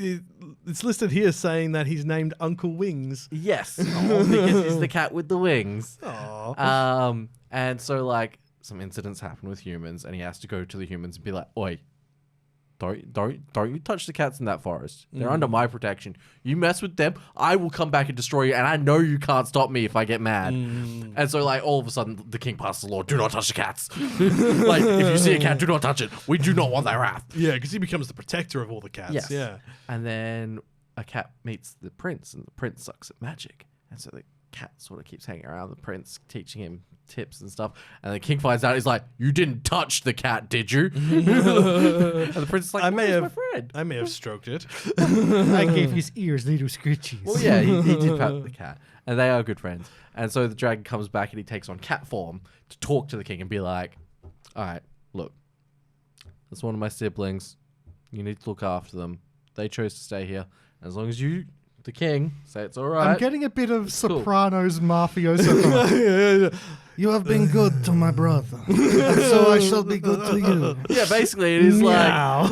it's listed here saying that he's named Uncle Wings. Yes. Because he's the cat with the wings. Aww. And so, like, some incidents happen with humans, and he has to go to the humans and be like, oi, don't you touch the cats in that forest. They're under my protection. You mess with them, I will come back and destroy you, and I know you can't stop me if I get mad. And so, like, all of a sudden, the king passes the law, do not touch the cats. Like, if you see a cat, do not touch it. We do not want their wrath. Yeah, because he becomes the protector of all the cats. Yes. Yeah. And then a cat meets the prince, and the prince sucks at magic. And so the cat sort of keeps hanging around the prince, teaching him tips and stuff. And the king finds out, he's like, you didn't touch the cat, did you? And the prince is like, I may my friend? have stroked it. I gave his ears little scritchies. Well, yeah, he did pat the cat. And they are good friends. And so the dragon comes back and he takes on cat form to talk to the king and be like, all right, look, that's one of my siblings. You need to look after them. They chose to stay here. As long as you, the king, say it's all right. I'm getting a bit of cool. Sopranos mafioso. You have been good to my brother, and so I shall be good to you. Yeah, basically it is like, I'll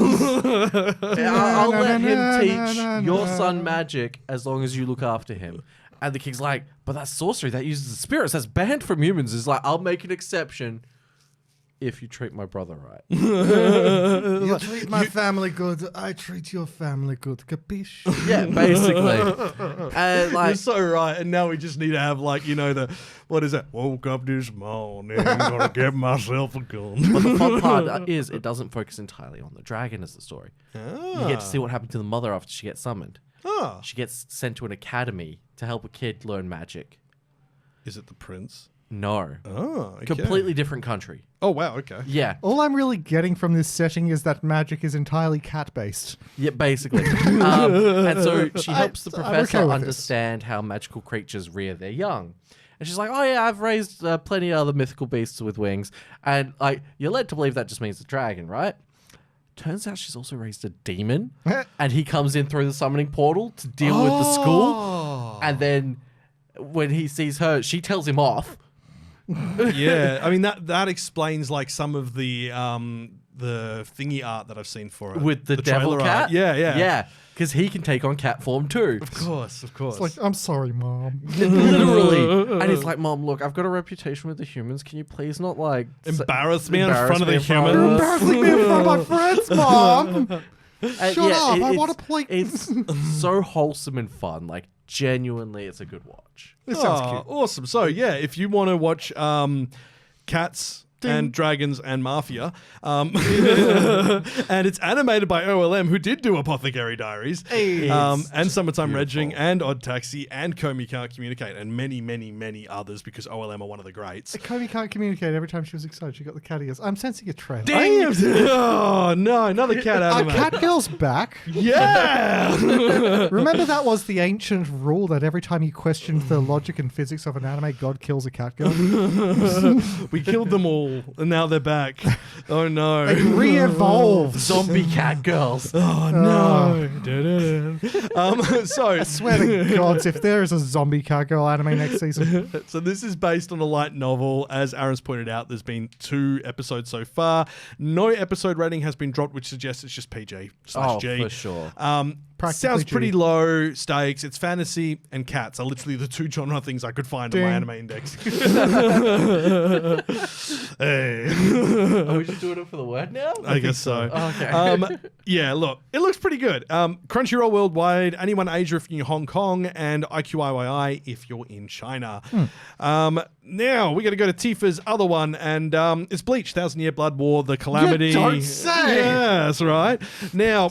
let him teach your son magic as long as you look after him. And the king's like, but that's sorcery. That uses the spirits. That's banned from humans. It's like, I'll make an exception if you treat my brother right. You treat my family good, I treat your family good. Capiche? Yeah, basically. And You're like, so right. And now we just need to have, like, you know, what is that? Woke up this morning, gonna get myself a gun. but the fun part is it doesn't focus entirely on the dragon as the story. You get to see what happened to the mother after she gets summoned. Ah. She gets sent to an academy to help a kid learn magic. Is it the prince? No. Oh, okay. Completely different country. Oh, wow, okay. Yeah. All I'm really getting from this setting is that magic is entirely cat-based. Yeah, basically. And so she helps the I'm professor okay with understand how magical creatures rear their young. And she's like, oh yeah, I've raised plenty of other mythical beasts with wings. And like, you're led to believe that just means a dragon, right? Turns out she's also raised a demon. And he comes in through the summoning portal to deal with the school. And then when he sees her, she tells him off. Yeah, I mean that explains like some of the thingy art that I've seen for it With the devil trailer cat? art. Yeah. Because he can take on cat form too. Of course. It's like, I'm sorry, Mom. Literally. And he's like, Mom, look, I've got a reputation with the humans. Can you please not like Embarrass me in embarrass front of me the in front of humans. Embarrassing me in front of my friends, Mom! Shut up, I want to play... It's so wholesome and fun. Like, genuinely, it's a good watch. This sounds cute. Awesome. So, yeah, if you want to watch cats and dragons and mafia, and it's animated by OLM, who did do Apothecary Diaries, and Summertime Raging, and Odd Taxi, and Comey Can't Communicate, and many, many, many others, because OLM are one of the greats. Comey can't communicate. Every time she was excited, she got the cat ears. I'm sensing a trend. Oh, no, another cat Are anime. cat girls back? Yeah! Remember that was the ancient rule that every time you questioned the logic and physics of an anime, God kills a cat girl? We killed them all, and now they're back. Oh, no. They re-evolved. Zombie cat girls. Oh, no. So, I swear to gods, if there is a zombie cat girl anime next season. So this is based on a light novel. As Aaron's pointed out, there's been 2 episodes so far. No episode rating has been dropped, which suggests it's just PG/G. For sure. Sounds pretty low stakes. It's fantasy and cats are literally the 2 genre things I could find on my anime index. Hey. Are we just doing it for the word now? I guess so. Okay. Yeah, look, it looks pretty good. Crunchyroll worldwide, Anyone Asia if you're in Hong Kong, and IQIYI if you're in China. Now we got to go to Tifa's other one, and it's Bleach, 1,000 Year Blood War, the Calamity. You don't say! Yeah, that's right. Now,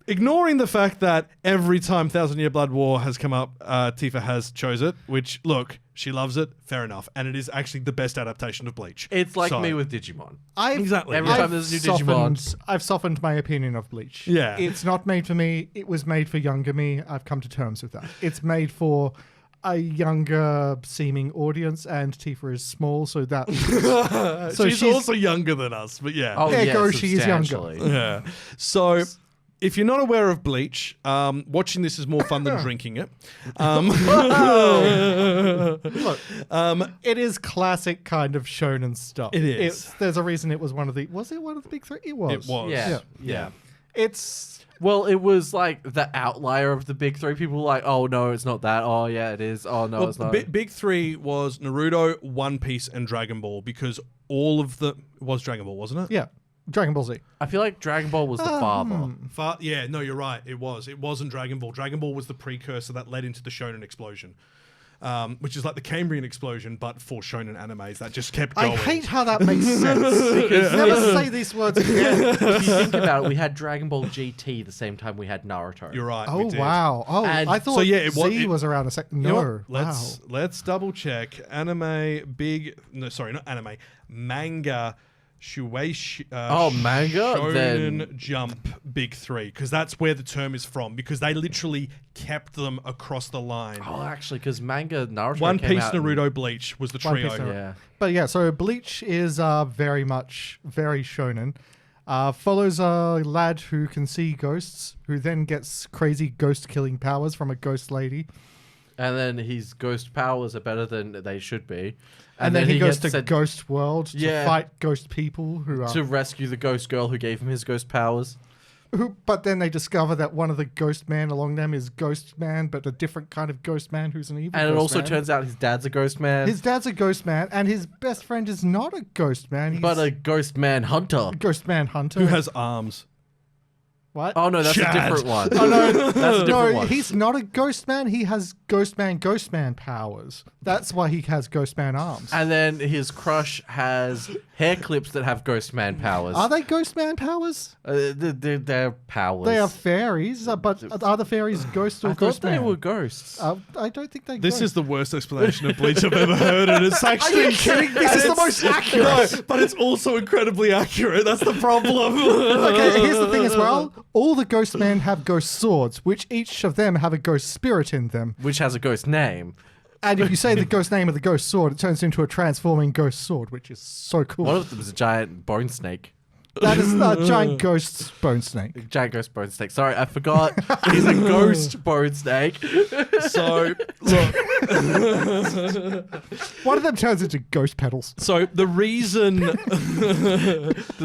ignoring the fact that every time 1,000 Year Blood War has come up, Tifa has chose it, which, look, she loves it, fair enough. And it is actually the best adaptation of Bleach. It's like me with Digimon. Exactly. Every time there's a new Digimon. I've softened my opinion of Bleach. Yeah. It's not made for me. It was made for younger me. I've come to terms with that. It's made for a younger seeming audience, and Tifa is small, so that... so she's also younger than us, but yeah. Oh, yeah, Ergo, she is younger. substantially. Yeah. So, if you're not aware of Bleach, watching this is more fun than drinking it. It is classic kind of shonen stuff. It is. There's a reason it was one of the... Was it one of the big 3? It was. It was. Yeah. It's... Well, it was like the outlier of the big 3. People were like, oh, no, it's not that. Oh, yeah, it is. Oh, no, it's not. Big 3 was Naruto, One Piece, and Dragon Ball, because all of the... It was Dragon Ball, wasn't it? Yeah. Dragon Ball Z. I feel like Dragon Ball was the father. Yeah, no, you're right. It was. It wasn't Dragon Ball. Dragon Ball was the precursor that led into the shonen explosion. Which is like the Cambrian explosion, but for shonen animes that just kept going. I hate how that makes sense. Never say these words again. If you think about it, we had Dragon Ball GT the same time we had Naruto. You're right. Oh we did. wow! Oh, And I thought so, yeah, Z was around a second. You know No, what? Let's double check. Manga. Shueisha, manga? Shonen Then- Jump Big Three, because that's where the term is from, because they literally kept them across the line. Oh, actually, because manga Naruto One came Piece, out Naruto, Bleach was the One trio. Piece, Naruto. Yeah. But yeah, so Bleach is very shonen. Follows a lad who can see ghosts, who then gets crazy ghost killing powers from a ghost lady. And then his ghost powers are better than they should be. And then he goes gets to sent Ghost World to fight ghost people who are... to rescue the ghost girl who gave him his ghost powers. But then they discover that one of the ghost man along them is Ghost Man, but a different kind of ghost man who's an evil And it ghost also man. turns out his dad's a ghost man. His dad's a ghost man, and his best friend is not a ghost man. He's but a ghost man hunter. a ghost man hunter. Who has arms? What? Oh no, that's Chad. a different one. Oh, no, That's a different one. he's not a ghost man. He has ghost man powers. That's why he has ghost man arms. And then his crush has hair clips that have ghost man powers. Are they ghost man powers? They're powers. They are fairies, but are the fairies ghosts or I thought ghost they man? were ghosts. I don't think they. This is the worst explanation of Bleach I've ever heard, and it's actually... Are you kidding? This is the most accurate. No, but it's also incredibly accurate. That's the problem. Okay, here's the thing as well. All the ghost men have ghost swords, which each of them have a ghost spirit in them. Which has a ghost name. And if you say the ghost name of the ghost sword, it turns into a transforming ghost sword, which is so cool. One of them is a giant bone snake. That is a giant ghost bone snake. Giant ghost bone snake. Sorry, I forgot. He's a ghost bone snake. So, look... One of them turns into ghost pedals. So the reason Do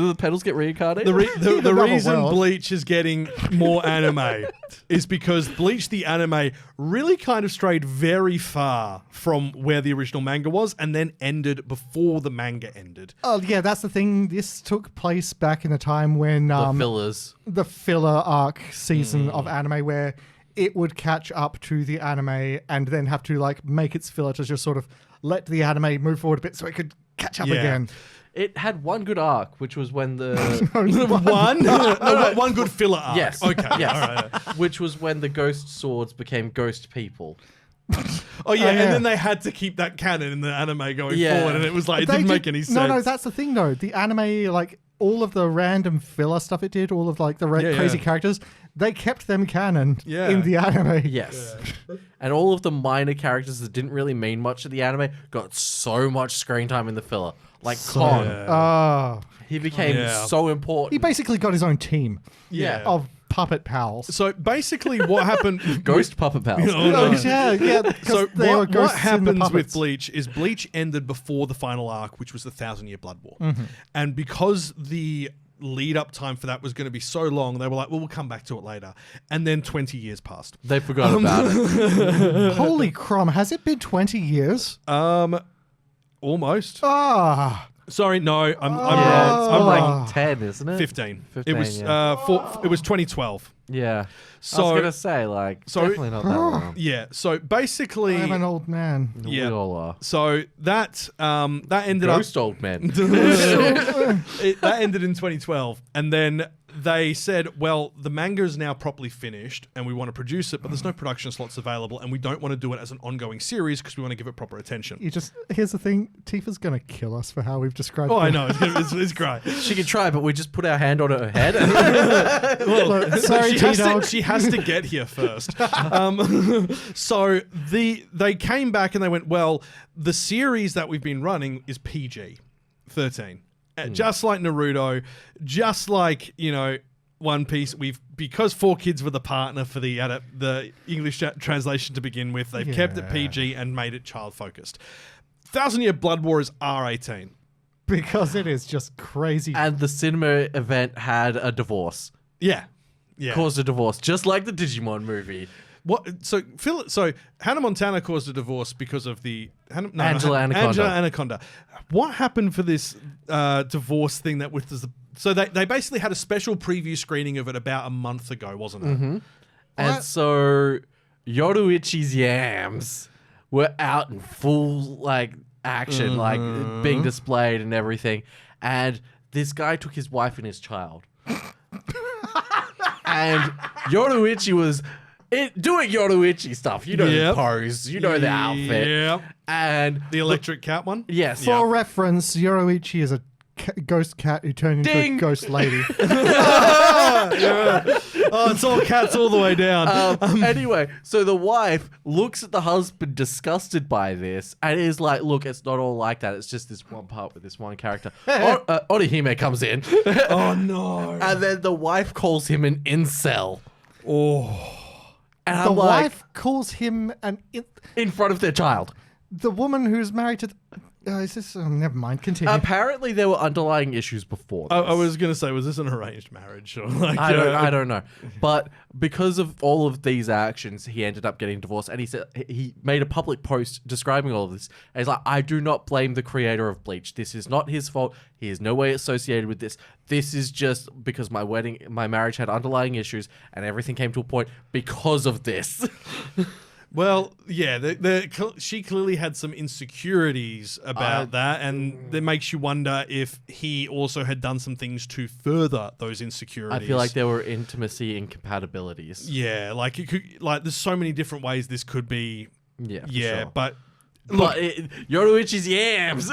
the pedals get reincarnated? the Double reason world. Bleach is getting more anime is because Bleach the anime really kind of strayed very far from where the original manga was, and then ended before the manga ended. Oh yeah, that's the thing. This took place back in the time when the fillers. the filler arc season of anime, where it would catch up to the anime and then have to like make its filler to just sort of let the anime move forward a bit so it could catch up Yeah. again. It had one good arc, which was when the One good filler arc. yes, Okay. yes, All right. which was when the ghost swords became ghost people. Oh yeah, yeah. and then they had to keep that canon in the anime going Yeah. forward, and it was like it They didn't make did- any sense. No, that's the thing though. The anime, like all of the random filler stuff it did, all of like the Yeah, crazy yeah. characters, they kept them canon Yeah. in the anime. Yes. And all of the minor characters that didn't really mean much to the anime got so much screen time in the filler. Like Kon. Ah. He became Yeah. so important. He basically got his own team Yeah. of puppet pals. So basically, what happened? Ghost puppet pals. Oh, no. Yeah. So they were what ghosts in the happens with puppets. Bleach is Bleach ended before the final arc, which was the 1,000-year Blood War, Mm-hmm. and because the lead up time for that was going to be so long, they were like, well, we'll come back to it later, and then 20 years passed. They forgot about it. Holy crum, has it been 20 years? Almost. Ah. Sorry, no, I'm Yeah, wrong. it's I'm been wrong. like 10, isn't it? 15. 15, It was yeah. it was 2012. Yeah. So- I was going to say, like, so- definitely not that long. Yeah. So basically, I'm an old man. yeah. We all are. So that ended Ghost old men. that ended in 2012, and then they said, well, the manga is now properly finished and we want to produce it, but there's no production slots available, and we don't want to do it as an ongoing series because we want to give it proper attention. Here's the thing, Tifa's gonna kill us for how we've described Oh, I it. know. It's great. She could try, but we just put our hand on her head. Look, sorry, T-Dog. she has to get here first. So they came back and they went, well, the series that we've been running is PG-13. Just like Naruto, just like, One Piece, because 4Kids were the partner for the English translation to begin with, they've kept it Yeah. PG and made it child-focused. 1,000-Year Blood War is R18. Because it is just crazy. And the cinema event had a divorce. Yeah. Yeah. Caused a divorce, just like the Digimon movie. What? So Hannah Montana caused a divorce because of the Angela Anaconda. Angela Anaconda. What happened for this divorce thing that was So they basically had a special preview screening of it about a month ago, wasn't it? And so Yoruichi's yams were out in full like action, like being displayed and everything. And this guy took his wife and his child. And Yoruichi was doing Yoruichi stuff. You know the pose, you know the outfit. Yeah. And The electric cat one? yes. For reference, Yoruichi is a ghost cat who turned into Ding. a ghost lady. Oh, it's all cats all the way down. Anyway, so the wife looks at the husband disgusted by this and is like, look, it's not all like that. It's just this one part with this one character. Orihime comes in. Oh, no. And then the wife calls him an incel. Oh. And The I'm like, wife calls him in front of their child. the woman who's married to... is this... never mind, continue. Apparently there were underlying issues before this. I was going to say, was this an arranged marriage? Or like, I don't know. But because of all of these actions, he ended up getting divorced. And he said he made a public post describing all of this. And he's like, I do not blame the creator of Bleach. This is not his fault. He is no way associated with this. This is just because my marriage had underlying issues and everything came to a point because of this. Well, yeah, she clearly had some insecurities about that, and that makes you wonder if he also had done some things to further those insecurities. I feel like there were intimacy incompatibilities. Yeah, like it could, like there's so many different ways this could be. Yeah, for Yeah, sure. but Yoruichi's yams.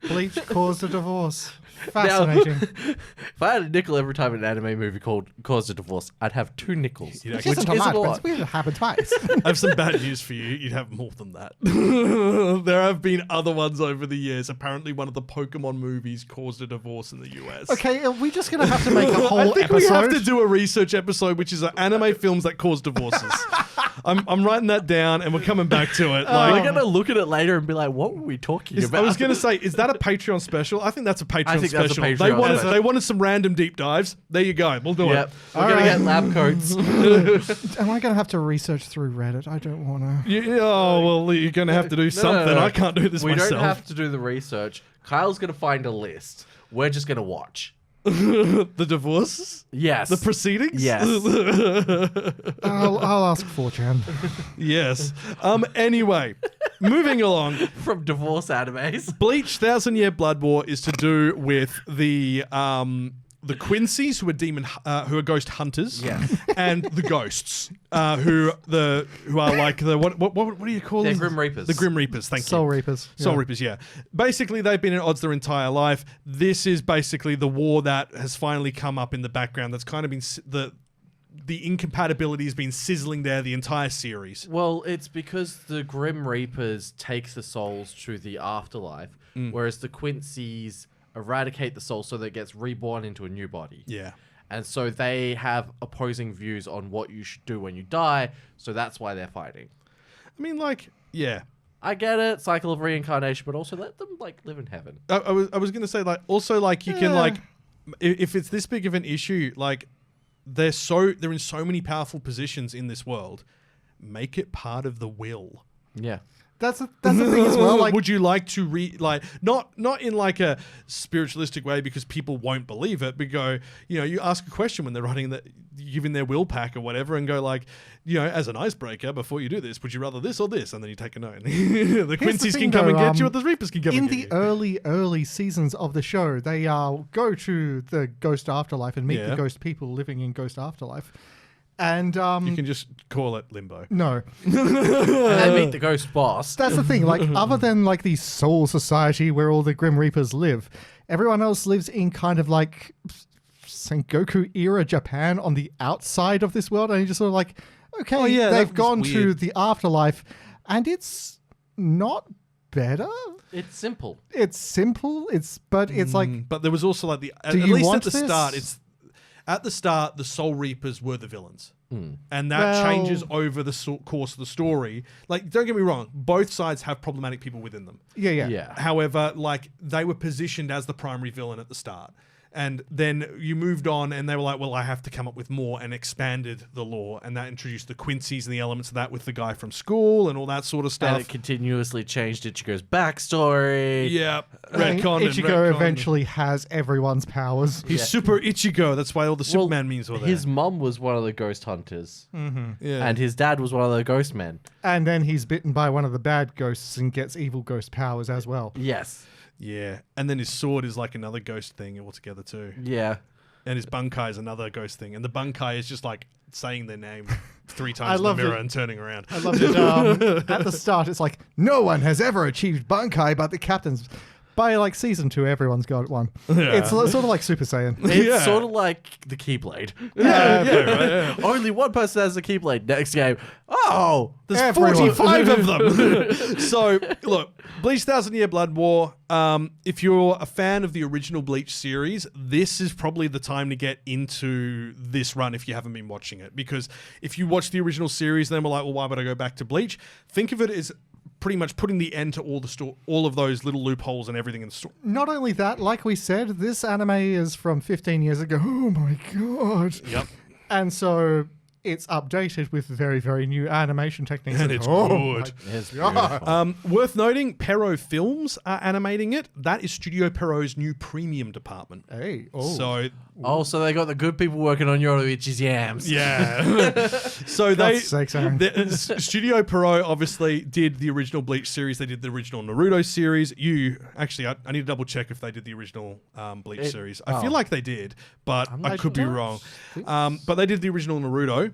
Bleach caused a divorce. Fascinating. If I had a nickel every time an anime movie caused a divorce, I'd have 2 nickels. Yeah, Which which isn't a isn't lot, a but lot. it's weird it happened twice. I have some bad news for you. You'd have more than that. There have been other ones over the years. Apparently, one of the Pokemon movies caused a divorce in the US. Okay, are we just going to have to make a whole I think episode? we have to do a research episode, which is anime films that cause divorces. I'm writing that down, and we're coming back to it. We're Like, going to look at it later and be like, what were we talking I about? was going to say, is that a Patreon special? I think that's a Patreon think that's a special. Patreon They wanted some random deep dives. There you go. We'll do Yep. it. We're going to get lab coats. Am I going to have to research through Reddit? I don't want to. Oh, well, you're going to have to do something. no. I can't do this We myself. don't have to do the research. Kyle's going to find a list. We're just going to watch. The divorces? Yes. The proceedings? Yes. I'll ask 4chan. Yes. Anyway, moving along. From divorce animes. Bleach 1,000 Year Blood War is to do with the Quincy's who are ghost hunters, Yes. and the ghosts who are like the what do you call They're them? Grim Reapers. The Grim Reapers. Thank Soul you. Reapers. Soul Yeah. Reapers. Yeah. Basically, they've been at odds their entire life. This is basically the war that has finally come up in the background. That's kind of been the incompatibility has been sizzling there the entire series. Well, it's because the Grim Reapers take the souls to the afterlife, whereas the Quincy's eradicate the soul so that it gets reborn into a new body. Yeah. And so they have opposing views on what you should do when you die, so that's why they're fighting. I mean, like, yeah. I get it, cycle of reincarnation, but also let them like live in heaven. I was gonna say, like, also, like, you can, like, if it's this big of an issue, like, they're in so many powerful positions in this world. Make it part of the will. Yeah. That's the thing as well. Like, would you like to not in like a spiritualistic way because people won't believe it, but go, you ask a question when they're writing that, giving their will pack or whatever, and go like, as an icebreaker before you do this, would you rather this or this? And then you take a note. The Quincy's can come and get you, or the Reapers can come and get you. In the early seasons of the show, they go to the Ghost Afterlife and meet the ghost people living in Ghost Afterlife. And you can just call it limbo. No. And they meet the ghost boss. That's the thing. Like, other than like the Soul Society where all the Grim Reapers live, everyone else lives in kind of like Sengoku era Japan on the outside of this world. And you're just sort of like, okay, they've gone to the afterlife, and it's not better. It's simple. It's simple. But it's like, But there was also like at you least want at the this? start, at the start, the Soul Reapers were the villains. And that changes over the course of the story. Like, don't get me wrong, both sides have problematic people within them. yeah. However, like, they were positioned as the primary villain at the start. And then you moved on and they were like, well, I have to come up with more, and expanded the lore. And that introduced the Quincy's and the elements of that with the guy from school and all that sort of stuff. And it continuously changed Ichigo's backstory. Yeah. And Retcon and Ichigo retcon. eventually has everyone's powers. He's super Ichigo. That's why all the Superman memes were there. His mum was one of the ghost hunters. Yeah. And his dad was one of the ghost men. And then he's bitten by one of the bad ghosts and gets evil ghost powers as well. Yes. Yeah. And then his sword is like another ghost thing altogether too. Yeah. And his bunkai is another ghost thing. And the bunkai is just like saying their name 3 I times in the loved mirror it. and turning around. I loved it. At the start, it's like, no one has ever achieved Bankai but the captains. By like season 2, everyone's got one. Yeah. It's sort of like Super Saiyan. It's Yeah. sort of like the Keyblade. Yeah. Only one person has a Keyblade. Next game. Oh! There's Everyone. 45 of them. So, look, Bleach 1,000 Year Blood War, if you're a fan of the original Bleach series, this is probably the time to get into this run if you haven't been watching it. Because if you watch the original series, then we're like, well, why would I go back to Bleach? Think of it as pretty much putting the end to all of those little loopholes and everything in the story. Not only that, like we said, this anime is from 15 years ago. Oh my god. Yep. And so it's updated with very, very new animation techniques. And it's oh good. It's my God. beautiful. Worth noting, Pero Films are animating it. That is Studio Pero's new premium department. Hey. Oh. So, Oh, so they got the good people working on Yoruichi's yams. yeah. So they... God's sakes, Aaron. Studio Pero obviously did the original Bleach series. They did the original Naruto series. I need to double check if they did the original Bleach series. I feel like they did, but I could be wrong. But they did the original Naruto.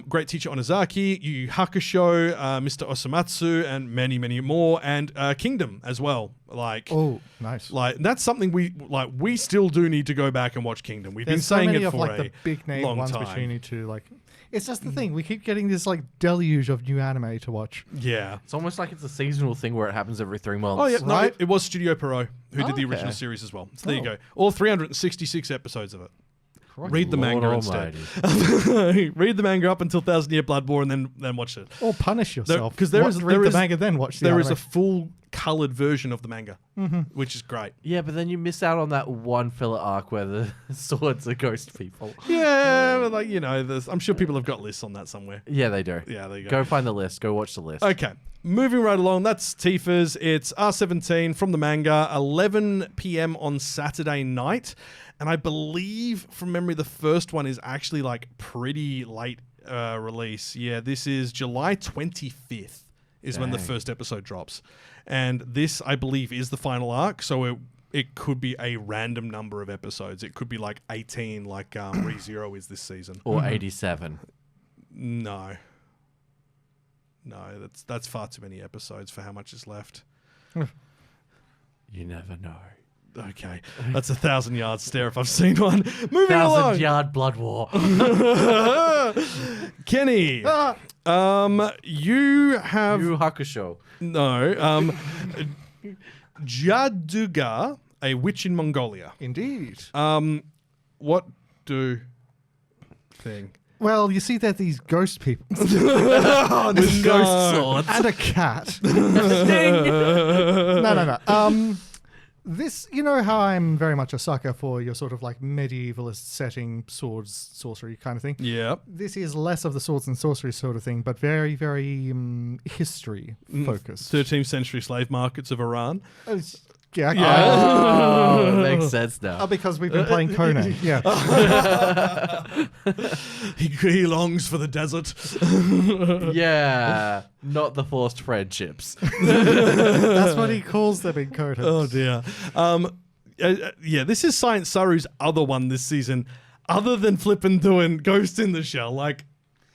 Great Teacher Onizaki, Yu Yu Hakusho, Mr. Osamatsu, and many, many more, and Kingdom as well. Oh, nice. Like that's something we still do need to go back and watch Kingdom. We've There's been so saying many it of for like a the big name long ones time. which you need to like. It's just the thing. We keep getting this like deluge of new anime to watch. Yeah. It's almost like it's a seasonal thing where it happens every 3 months. Oh yeah, no, Right? it was Studio Pero who did the Okay. original series as well. So there you go. All 366 episodes of it. Read the Lord manga almighty. instead. Read the manga up until 1,000 Year Blood War and then watch it. Or punish yourself. 'cause there Read is- the manga, then watch the There anime. is a full colored version of the manga, which is great. Yeah, but then you miss out on that one filler arc where the swords are ghost people. Yeah, but like I'm sure people have got lists on that somewhere. Yeah, they do. Yeah, there you Go find the list. Go watch the list. Okay, moving right along. That's Tifa's. It's R17 from the manga, 11 p.m. on Saturday night. And I believe, from memory, the first one is actually like pretty late release. Yeah, this is July 25th is when the first episode drops. And this, I believe, is the final arc. So it could be a random number of episodes. It could be like 18, like ReZero is this season. Or 87. No, that's far too many episodes for how much is left. You never know. Okay, that's 1,000 yard stare if I've seen one. Moving along, 1,000-yard blood war. Kenny. You have Yu Hakusho. no Jaadugar, a witch in Mongolia. Indeed. What do thing? Well, you see that these ghost people With ghost swords. and a cat. No. This, you know how I'm very much a sucker for your sort of like medievalist setting, swords, sorcery kind of thing. Yeah. This is less of the swords and sorcery sort of thing, but very, very history focused. 13th century slave markets of Iran. Yeah. Oh, it makes sense now. Because we've been playing Conan. Yeah. He longs for the desert. Yeah, not the forced friendships. That's what he calls them in Conan. Oh dear. Yeah, this is Science Saru's other one this season, other than flipping doing Ghost in the Shell. Like,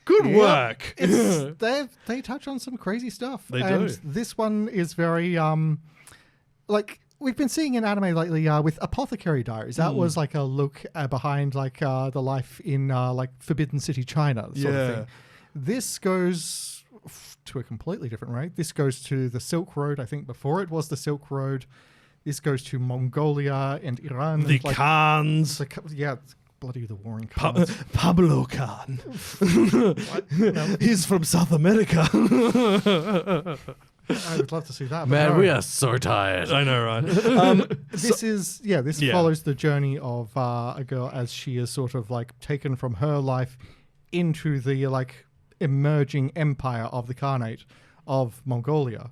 good work. They touch on some crazy stuff. They and do. This one is very like we've been seeing in anime lately with Apothecary Diaries. That was like a look behind like the life in like Forbidden City, China sort of thing. This goes to a completely different rate. This goes to the Silk Road. I think before it was the Silk Road. This goes to Mongolia and Iran. The and, like, Khans. it's bloody the warring Khans. Pablo Khan. No. He's from South America. I would love to see that. but Man, no. we are so tired. I know, right? This follows the journey of a girl as she is sort of like taken from her life into the like emerging empire of the Khanate of Mongolia.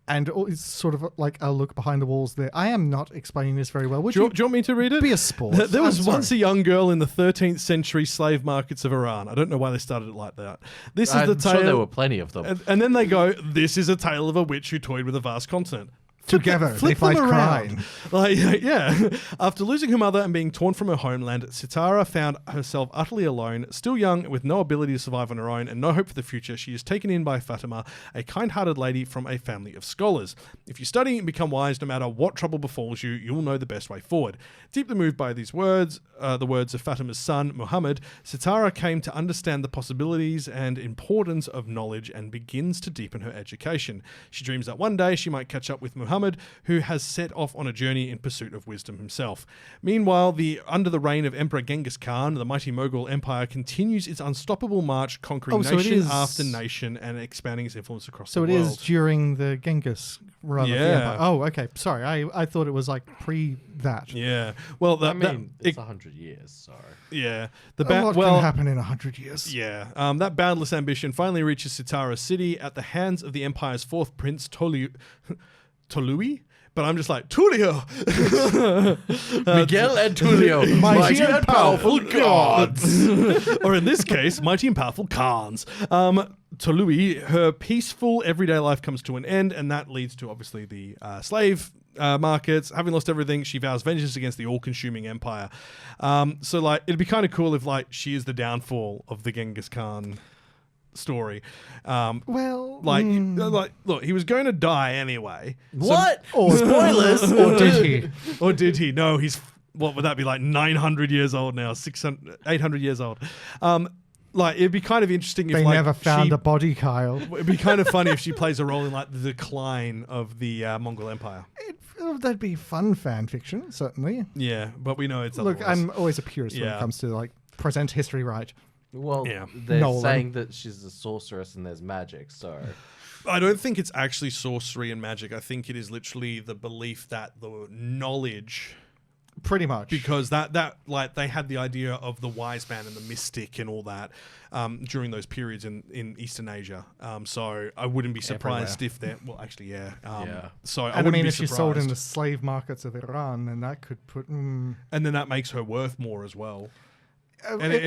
And it's sort of like a look behind the walls there. I am not explaining this very well. Would Do you you want me to read it? be a sport? There was I'm once a sorry. young girl in the 13th century slave markets of Iran. I don't know why they started it like that. This is I'm the tale. sure there were plenty of them. And then they go, this is a tale of a witch who toyed with a vast continent. Together, they Flip fight them around. crime. Like, yeah. After losing her mother and being torn from her homeland, Sitara found herself utterly alone, still young, with no ability to survive on her own and no hope for the future. She is taken in by Fatima, a kind-hearted lady from a family of scholars. If you study and become wise, no matter what trouble befalls you, you'll know the best way forward. Deeply moved by these words, the words of Fatima's son, Muhammad, Sitara came to understand the possibilities and importance of knowledge and begins to deepen her education. She dreams that one day she might catch up with Muhammad, who has set off on a journey in pursuit of wisdom himself. Meanwhile, under the reign of Emperor Genghis Khan, the mighty Mughal Empire continues its unstoppable march, conquering so it nation is- after nation and expanding its influence across So the it world. is during the Genghis run of the Yeah. Empire. Oh, okay. Sorry, I thought it was like pre that. Yeah. Well, It's 100 years, so... yeah. A lot can happen in 100 years. Yeah, that boundless ambition finally reaches Sitara City at the hands of the Empire's fourth prince, Tolui? But I'm just like, Tulio! Miguel and Tulio, mighty and powerful gods. Or in this case, mighty and powerful Khans. Tolui, her peaceful everyday life comes to an end, and that leads to, obviously, the slave markets. Having lost everything, she vows vengeance against the all-consuming empire. So, like, it'd be kind of cool if, like, she is the downfall of the Genghis Khan story. Well, Like, look, he was going to die anyway. What? Or spoilers, or did he? Or did he? No, he's, what would that be, like 900 years old now, 800 years old. Like, it'd be kind of interesting if They like never found a body, Kyle. It'd be kind of funny if she plays a role in like the decline of the Mongol Empire. That'd be fun fan fiction, certainly. Yeah, but we know it's Look, otherwise. I'm always a purist when Yeah. it comes to like present history right. Well, Yeah. they're Nolan. saying that she's a sorceress and there's magic, so... I don't think it's actually sorcery and magic. I think it is literally the belief that the knowledge, Pretty much. because that like they had the idea of the wise man and the mystic and all that during those periods in Eastern Asia. So I wouldn't be surprised if they're Yeah. So I and I wouldn't mean, be if she's surprised. sold in the slave markets of Iran, then that could put. And then that makes her worth more as well. And If-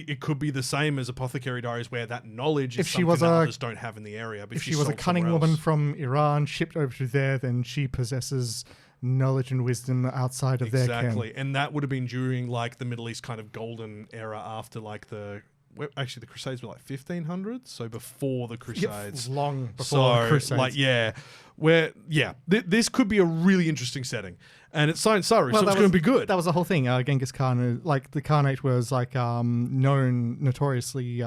it could be the same as Apothecary Diaries, where that knowledge is If she something was that a- others don't have in the area. But if she was a sold cunning somewhere woman else. from Iran shipped over to there, then she possesses knowledge and wisdom outside of their Exactly, ken. and that would have been during like the Middle East kind of golden era after like actually the Crusades were like 1500s, so before the Crusades. Long before So the Crusades. like this could be a really interesting setting, and it's Science Saru, so it's going to be good. That was the whole thing. Genghis Khan, like the Khanate, was like known notoriously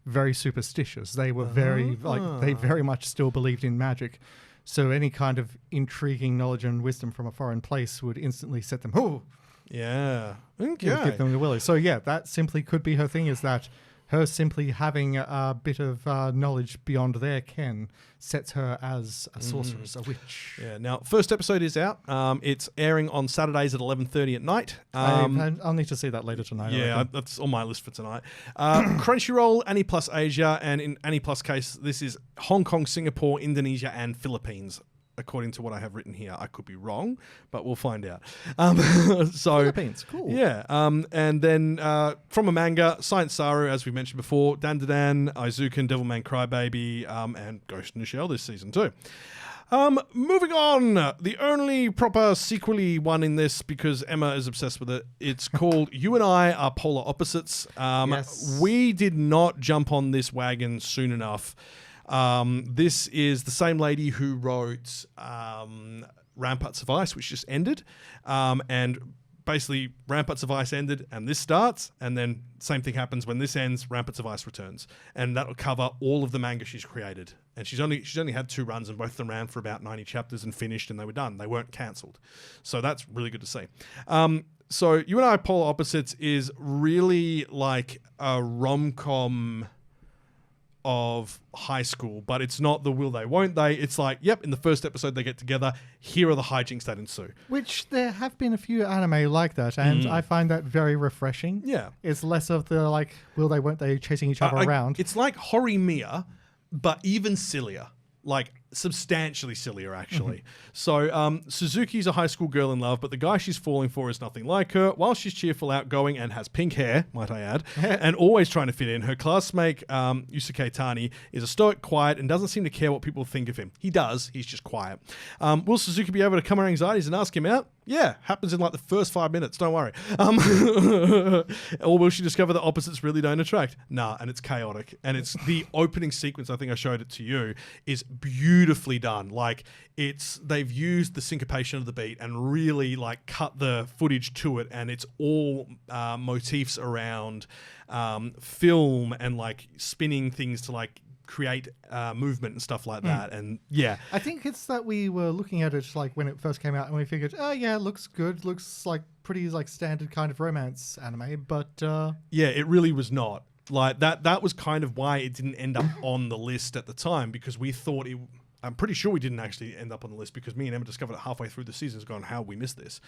very superstitious. They were very they very much still believed in magic. So any kind of intriguing knowledge and wisdom from a foreign place would instantly set them. Oh, Yeah. Okay. give them the willy. So yeah, that simply could be her thing. Is that her simply having a bit of knowledge beyond their ken sets her as a sorceress, a witch. Yeah. Now, first episode is out. It's airing on Saturdays at 11:30 at night. I'll need to see that later tonight. I Yeah, reckon. that's on my list for tonight. Crunchyroll, Annie Plus Asia, and in Annie Plus case, this is Hong Kong, Singapore, Indonesia, and Philippines. According to what I have written here, I could be wrong, but we'll find out. So Philippines, cool. Yeah, and then from a manga, Science Saru, as we mentioned before, Dandadan, Aizuken, Devilman Crybaby, and Ghost in the Shell this season too. Moving on, the only proper sequel-y one in this, because Emma is obsessed with it, it's called You and I Are Polar Opposites. Yes. We did not jump on this wagon soon enough. This is the same lady who wrote Ramparts of Ice, which just ended. And basically, Ramparts of Ice ended, and this starts, and then same thing happens when this ends, Ramparts of Ice returns. And that'll cover all of the manga she's created. And she's only had 2 runs, and both of them ran for about 90 chapters and finished, and they were done. They weren't cancelled. So that's really good to see. So You and I Polar Opposites is really like a rom-com of high school, but it's not the will they, won't they. It's like, yep, in the first episode they get together. Here are the hijinks that ensue. Which there have been a few anime like that, and I find that very refreshing. Yeah. It's less of the like, will they, won't they, chasing each other around. It's like Horimiya, but even sillier. Like, substantially sillier, actually. So, Suzuki's a high school girl in love, but the guy she's falling for is nothing like her. While she's cheerful, outgoing, and has pink hair, might I add, and always trying to fit in, her classmate, Yusuke Tani, is a stoic, quiet, and doesn't seem to care what people think of him. He does, he's just quiet. Will Suzuki be able to calm her anxieties and ask him out? Yeah, happens in like the first 5 minutes, don't worry. Or will she discover that opposites really don't attract? Nah, and it's chaotic. And it's the opening sequence, I think I showed it to you, is beautifully done. Like, they've used the syncopation of the beat and really like cut the footage to it, and it's all motifs around film and like spinning things to like create movement and stuff like that. And yeah, I think it's that we were looking at it like when it first came out, and we figured, oh yeah, it looks good, looks like pretty like standard kind of romance anime, but yeah, it really was not. Like that was kind of why it didn't end up on the list at the time, because we thought I'm pretty sure we didn't actually end up on the list, because me and Emma discovered it halfway through the season, going, how we missed this.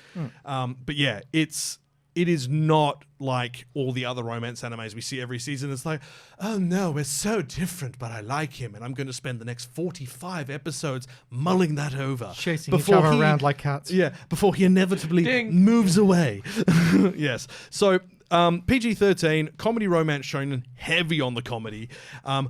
But yeah, it is not like all the other romance animes we see every season. It's like, oh no, we're so different, but I like him, and I'm going to spend the next 45 episodes mulling that over. Chasing each other around like cats. Yeah, before he inevitably moves away. Yes. So, PG-13, comedy romance shonen, heavy on the comedy.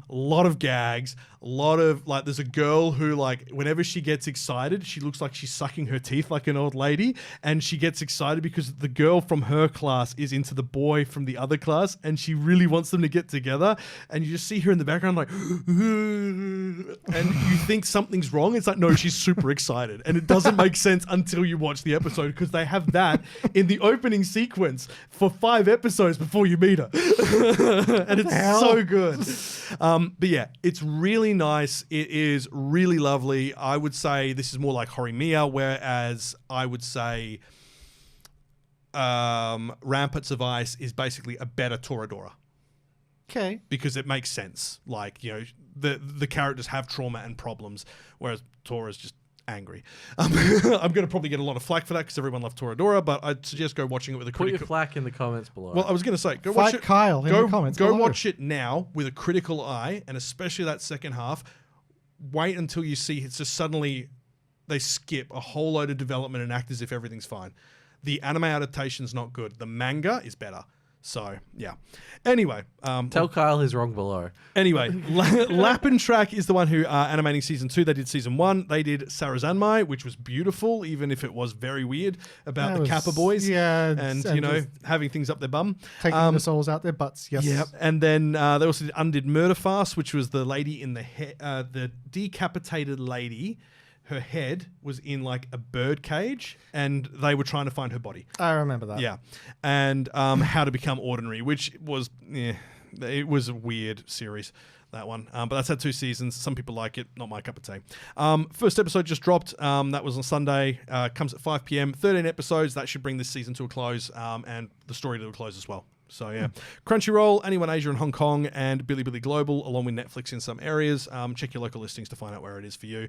Lot of gags, lot of, like, there's a girl who, like, whenever she gets excited, she looks like she's sucking her teeth like an old lady, and she gets excited because the girl from her class is into the boy from the other class, and she really wants them to get together, and you just see her in the background like, and you think something's wrong. It's like, no, she's super excited, and it doesn't make sense until you watch the episode, because they have that in the opening sequence for 5 episodes before you meet her. And it's so good. But yeah, it's really nice. It is really lovely. I would say this is more like Horimiya, whereas I would say Ramparts of Ice is basically a better Toradora. Okay. Because it makes sense. Like, you know, the characters have trauma and problems, whereas Tora's just angry. I'm going to probably get a lot of flack for that because everyone loved Toradora, but I'd suggest go watching it with a critical... Put your flack in the comments below. Well, I was going to say, go Fight watch it. Kyle in the comments Go below. watch it now with a critical eye, and especially that second half. Wait until you see it's just suddenly they skip a whole load of development and act as if everything's fine. The anime adaptation's not good. The manga is better. So, yeah. Anyway. Tell Kyle he's wrong below. Anyway, Lapin Track is the one who are animating season 2. They did season 1. They did Sarazanmai, which was beautiful, even if it was very weird about the Kappa boys. Yeah. And you know, having things up their bum. Taking the souls out their butts, yes. Yep. And then they also did Undid Murder Fast, which was the lady in the decapitated lady. Her head was in like a bird cage, and they were trying to find her body. I remember that. Yeah. And How to Become Ordinary, which was, it was a weird series, that one. But that's had 2 seasons. Some people like it. Not my cup of tea. First episode just dropped. That was on Sunday. Comes at 5 p.m. 13 episodes. That should bring this season to a close, and the story to a close as well. So, yeah. Crunchyroll, Anyone Asia and Hong Kong, and Bilibili Global, along with Netflix in some areas. Check your local listings to find out where it is for you.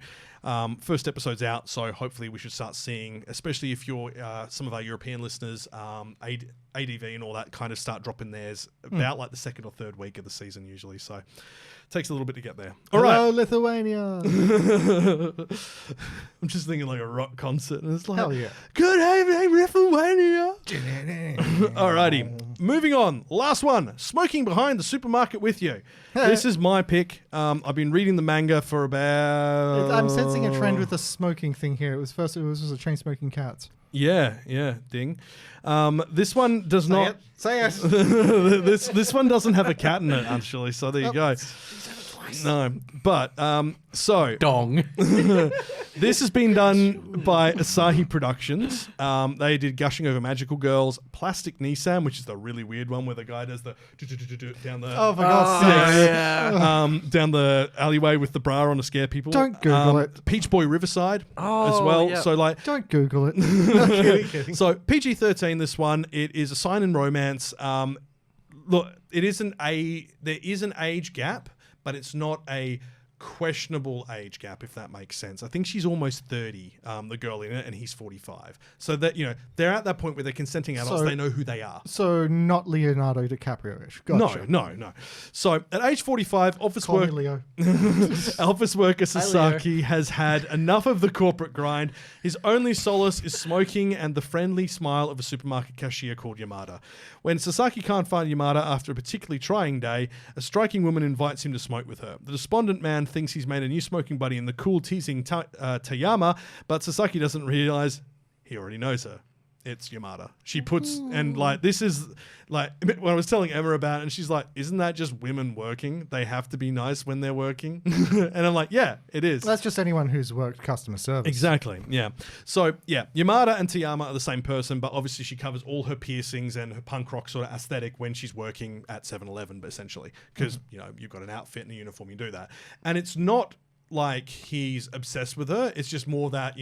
First episode's out, so hopefully we should start seeing, especially if you're some of our European listeners, ADV and all that kind of start dropping theirs about like the 2nd or 3rd week of the season usually. So, takes a little bit to get there. All Hello, right. Lithuania. I'm just thinking like a rock concert, and it's like, Hell yeah. Good evening, Lithuania. Alrighty. Moving on. Last one. Smoking Behind the Supermarket with You. This is my pick. I've been reading the manga for about... I'm sensing a trend with the smoking thing here. It was a Chainsmoker Cat. Yeah, ding. This one does not... Say it. this one doesn't have a cat in it, actually, so there you go. No, but so Dong. this has been done by Asahi Productions. They did Gushing Over Magical Girls, Plastic Nissan, which is the really weird one where the guy does the down the Oh, for God's sake. Yeah. down the alleyway with the bra on to scare people. Don't Google it. Peach Boy Riverside as Oh, well. yeah. So like Don't Google it. Kidding. so PG-13, this one, it is a sign in romance. Look, there is an age gap but it's not a questionable age gap, if that makes sense. I think she's almost 30, the girl in it, and he's 45. So that, they're at that point where they're consenting adults. They know who they are. So not Leonardo DiCaprio-ish. Gotcha. No. So at age 45, office Call me Leo. worker Sasaki has had enough of the corporate grind. His only solace is smoking and the friendly smile of a supermarket cashier called Yamada. When Sasaki can't find Yamada after a particularly trying day, a striking woman invites him to smoke with her. The despondent man thinks he's made a new smoking buddy in the cool, teasing Tayama, but Sasaki doesn't realize he already knows her. It's Yamada. She puts, and this is when I was telling Emma about it, and she's like, isn't that just women working? They have to be nice when they're working. And I'm like, yeah, it is. That's just anyone who's worked customer service. Exactly, yeah. So, yeah, Yamada and Tayama are the same person, but obviously she covers all her piercings and her punk rock sort of aesthetic when she's working at 7-Eleven, essentially. Because, you've got an outfit and a uniform, you do that. And it's not like he's obsessed with her. It's just more that,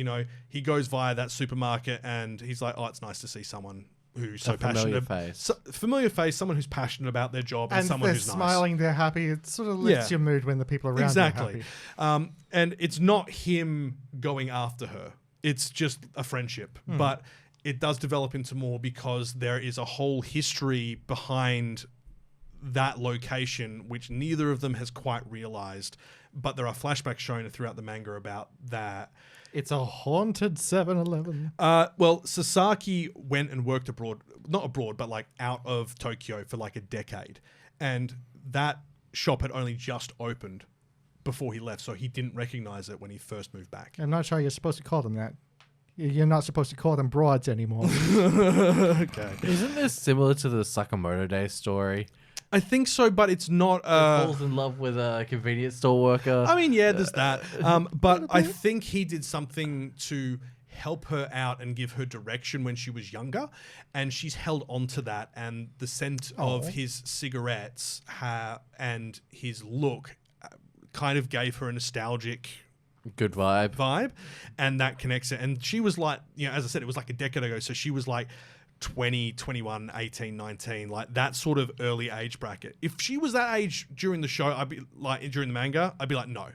he goes via that supermarket and he's like, oh, it's nice to see someone who's so passionate. Familiar face, someone who's passionate about their job and someone who's smiling, nice. they're happy. It sort of lifts your mood when the people around exactly. are happy. And it's not him going after her. It's just a friendship. But it does develop into more because there is a whole history behind that location, which neither of them has quite realized. But there are flashbacks shown throughout the manga about that. It's a haunted 7-Eleven. Well, Sasaki went and worked abroad, not abroad, but out of Tokyo for a decade. And that shop had only just opened before he left, so he didn't recognize it when he first moved back. I'm not sure you're supposed to call them that. You're not supposed to call them broads anymore. Okay. Isn't this similar to the Sakamoto Day story? I think so, but it's not. He falls in love with a convenience store worker. I mean, yeah, there's that. But I think he did something to help her out and give her direction when she was younger, and she's held on to that. And the scent of his cigarettes and his look kind of gave her a nostalgic. Good vibe. And that connects it. And she was as I said, it was a decade ago. So she was 20, 21, 18, 19, that sort of early age bracket. If she was that age during the show, I'd be during the manga, I'd be like, no.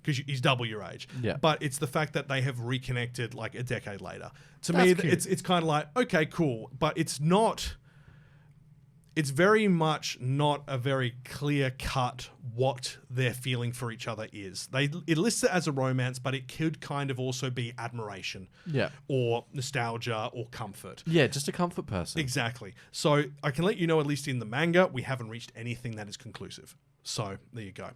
Because he's double your age. Yeah. But it's the fact that they have reconnected a decade later. To That's me, cute. it's kind of okay, cool. But it's not, it's very much not a very clear cut what their feeling for each other is. It lists it as a romance, but it could kind of also be admiration. Yeah. Or nostalgia or comfort. Yeah, just a comfort person. Exactly. So I can let you know, at least in the manga, we haven't reached anything that is conclusive. So there you go.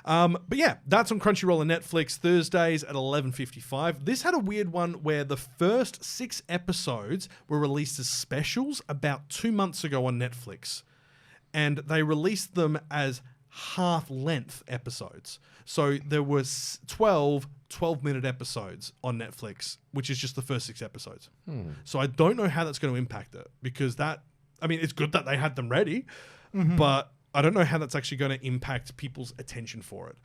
But yeah, that's on Crunchyroll and Netflix Thursdays at 11:55. This had a weird one where the first 6 episodes were released as specials about 2 months ago on Netflix. And they released them as half-length episodes. So there was 12-minute episodes on Netflix, which is just the first 6 episodes. So I don't know how that's going to impact it, because it's good that they had them ready, but I don't know how that's actually going to impact people's attention for it.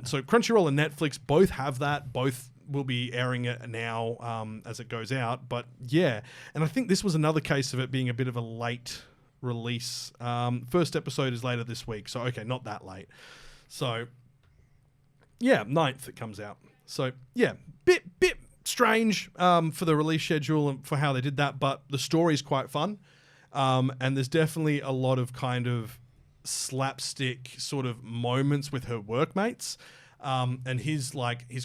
So Crunchyroll and Netflix both have that. Both will be airing it now as it goes out. But yeah, and I think this was another case of it being a bit of a late release. First episode is later this week. So, okay, not that late. So, yeah, 9th it comes out. So, yeah, bit strange for the release schedule and for how they did that. But the story is quite fun. And there's definitely a lot of kind of slapstick sort of moments with her workmates, and his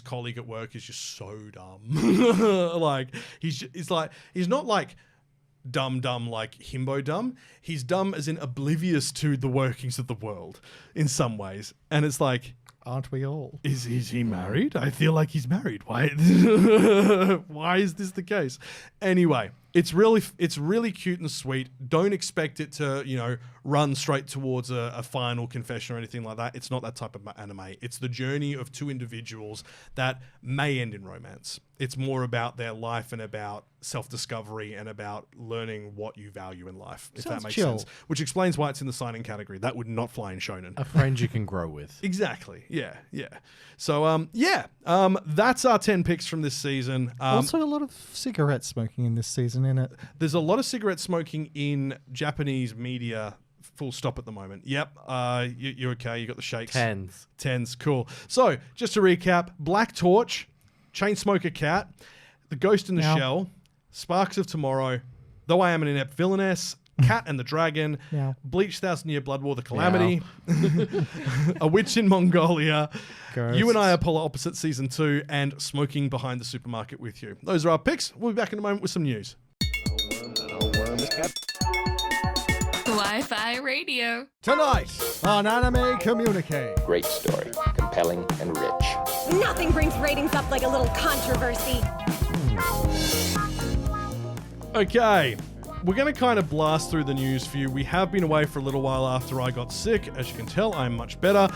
colleague at work is just so dumb. He's not dumb like himbo dumb. He's dumb as in oblivious to the workings of the world in some ways, and it's aren't we all? Is he married? I feel like he's married. Why why is this the case? Anyway, it's really cute and sweet. Don't expect it to, run straight towards a final confession or anything like that. It's not that type of anime. It's the journey of 2 individuals that may end in romance. It's more about their life and about self-discovery and about learning what you value in life, if Sounds that makes chill. sense. Which explains why it's in the signing category. That would not fly in shounen. A friend you can grow with. Exactly. Yeah. So, that's our 10 picks from this season. Also, a lot of cigarette smoking in this season, in it. There's a lot of cigarette smoking in Japanese media full stop at the moment. Yep. You're okay. You got the shakes. Tens. Cool. So, just to recap, Black Torch, Chainsmoker Cat, The Ghost in the Shell, Sparks of Tomorrow, Though I Am an Inept Villainess, Cat and the Dragon, Bleach 1000-Year Blood War, The Calamity, A Witch in Mongolia, Ghosts. You and I Are Polar Opposites Season 2, and Smoking Behind the Supermarket with You. Those are our picks. We'll be back in a moment with some news. Kawaii-Fi Radio. Tonight on Anime Communique. Great story, compelling and rich. Nothing brings ratings up like a little controversy. Okay, we're going to kind of blast through the news for you. We have been away for a little while after I got sick. As you can tell, I'm much better.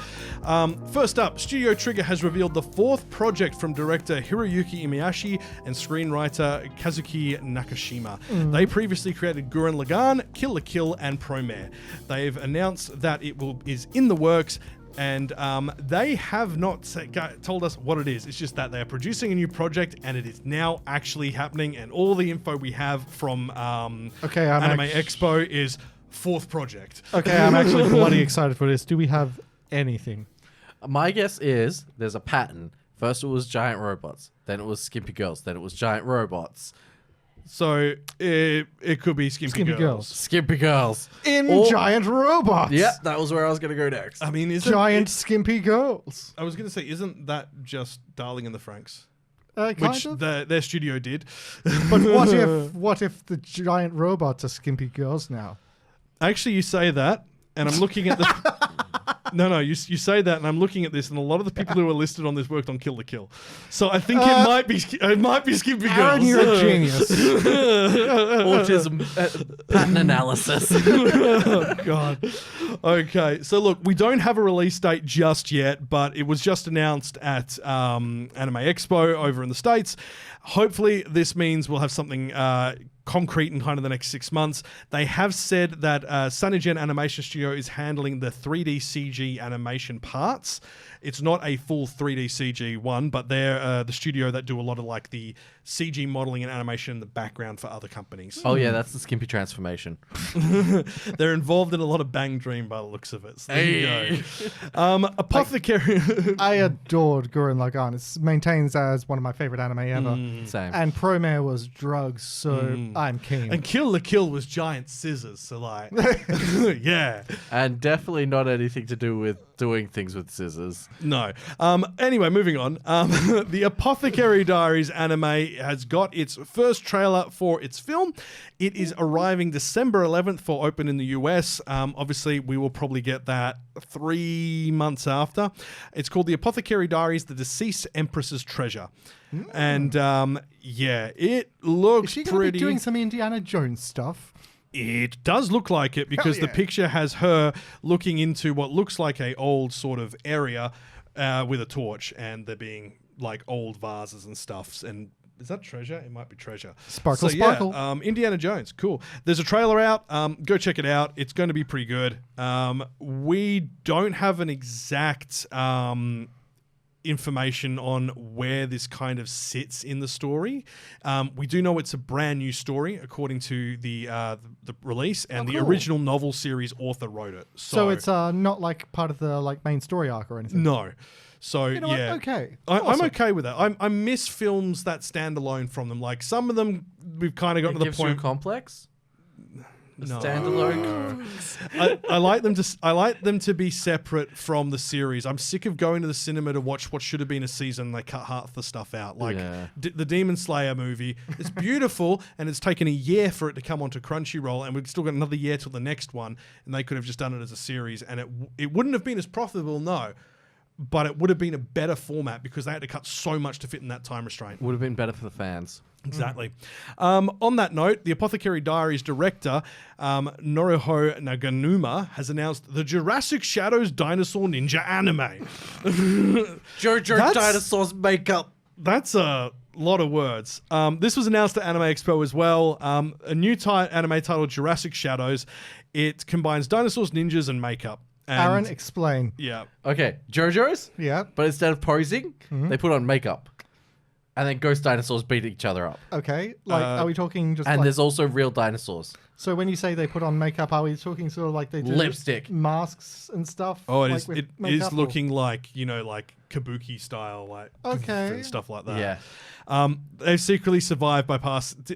First up, Studio Trigger has revealed the fourth project from director Hiroyuki Imiyashi and screenwriter Kazuki Nakashima. They previously created Gurren Lagann, Kill la Kill, and Promare. They've announced that it is in the works, and they have not told us what it is. It's just that they're producing a new project, and it is now actually happening. And all the info we have from Anime Expo is fourth project. Okay, I'm actually bloody excited for this. Do we have anything? My guess is there's a pattern. First it was giant robots, then it was skimpy girls, then it was giant robots. So it could be Skimpy Girls. Skimpy girls. Giant robots. Yeah, that was where I was going to go next. I mean, Giant skimpy girls. I was going to say, isn't that just Darling in the Franxx? Kind of. Their studio did. But what if the giant robots are skimpy girls now? Actually, you say that, and I'm looking at the... No, you say that, and I'm looking at this, and a lot of the people who are listed on this worked on Kill la Kill. So I think it might be Skimpy Girls. Aaron, you're a genius. Autism pattern analysis. Oh, God. Okay, so look, we don't have a release date just yet, but it was just announced at Anime Expo over in the States. Hopefully, this means we'll have something concrete in kind of the next 6 months. They have said that Sanigen Animation Studio is handling the 3D CG animation parts. It's not a full 3D CG one, but they're the studio that do a lot of like the CG modeling and animation in the background for other companies. Oh yeah, that's the Skimpy transformation. They're involved in a lot of Bang Dream by the looks of it. So there you go. Apothecary. I adored Gurren Lagann. It maintains as one of my favorite anime ever. Same. And Promare was drugs, so I'm keen. And Kill la Kill was giant scissors, so like, yeah. And definitely not anything to do with doing things with scissors. No. Anyway, moving on. The Apothecary Diaries anime has got its first trailer for its film. It is arriving December 11th for open in the US. Obviously, we will probably get that 3 months after. It's called The Apothecary Diaries, The Deceased Empress's Treasure. And yeah, it looks Is she pretty... going to be doing some Indiana Jones stuff? It does look like it because the picture has her looking into what looks like a old sort of area with a torch, and there being like old vases and stuff. And is that treasure? It might be treasure. Sparkle, so, sparkle. Yeah, Indiana Jones, cool. There's a trailer out. Go check it out. It's going to be pretty good. We don't have an exact information on where this kind of sits in the story. We do know it's a brand new story according to the release, and the original novel series author wrote it. So it's not like part of the like main story arc or anything. No. So You know what? yeah, Okay. I'm Awesome. okay with that. I miss films that stand alone from them. Like some of them, we've kind of gotten to the Gives you a point. complex? No. Standalone. I like them to be separate from the series. I'm sick of going to the cinema to watch what should have been a season. They cut half the stuff out, like the Demon Slayer movie. It's beautiful, and it's taken a year for it to come onto Crunchyroll, and we've still got another year till the next one. And they could have just done it as a series, and it wouldn't have been as profitable, no, but it would have been a better format because they had to cut so much to fit in that time restraint. Would have been better for the fans. Exactly. On that note, the Apothecary Diaries director, Noriho Naganuma, has announced the Jurassic Shadows Dinosaur Ninja anime. Jojo Dinosaurs makeup. That's a lot of words. This was announced at Anime Expo as well. A new anime titled Jurassic Shadows. It combines dinosaurs, ninjas, and makeup. And Aaron, explain. yeah. Okay, Jojo's? Yeah. But instead of posing, they put on makeup. And then ghost dinosaurs beat each other up. Okay, like are we talking just? And like, there's also real dinosaurs. so when you say they put on makeup, are we talking sort of like they do Lipstick. masks and stuff? Oh, like it is. with It makeup, is or- looking like like kabuki style, like Okay. and stuff like that. Yeah. They've secretly survived by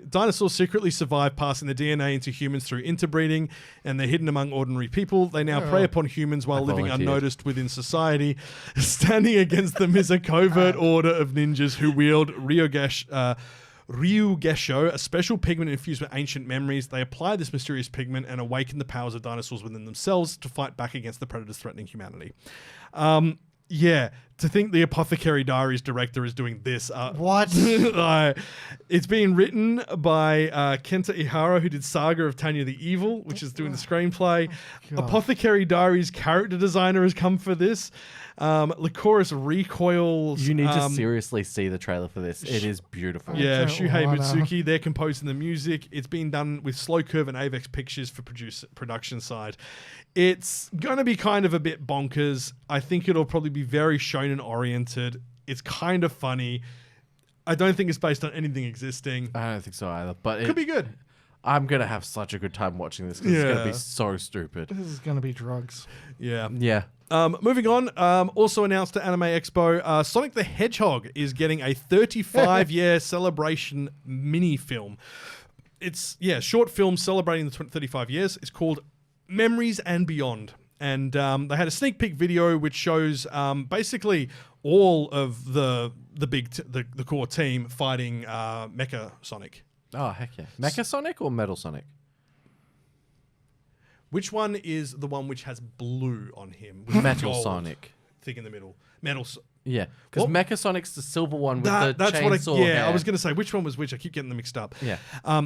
dinosaurs secretly survived passing the DNA into humans through interbreeding, and they're hidden among ordinary people. They now prey upon humans while living volunteered. unnoticed within society. Standing against them is a covert order of ninjas who wield Ryugesho, a special pigment infused with ancient memories. They apply this mysterious pigment and awaken the powers of dinosaurs within themselves to fight back against the predators threatening humanity. Yeah, to think the Apothecary Diaries director is doing this. What? It's being written by Kenta Ihara, who did Saga of Tanya the Evil, which is doing the screenplay. Apothecary Diaries character designer has come for this. Lycoris recoils. You need to seriously see the trailer for this. It is beautiful. Yeah, don't Shuhei wanna. Mitsuki, they're composing the music. It's being done with Slow Curve and Avex Pictures for production side. It's going to be kind of a bit bonkers. I think it'll probably be very shonen oriented. It's kind of funny. I don't think it's based on anything existing. I don't think so either. But Could be good. I'm going to have such a good time watching this because it's going to Yeah. be so stupid. This is going to be drugs. Yeah. Yeah. Moving on, also announced at Anime Expo, Sonic the Hedgehog is getting a 35-year celebration mini-film. It's, short film celebrating the 35 years. It's called Memories and Beyond. And they had a sneak peek video which shows basically all of the core team fighting Mecha Sonic. Oh, heck yeah. Mecha Sonic or Metal Sonic? Which one is the one which has blue on him? With Metal gold Sonic. thick in the middle. Metal. Yeah. Because Well, Mecha Sonic's the silver one with the That's chainsaw what I hair. was going to say. Which one was which? I keep getting them mixed up. Yeah.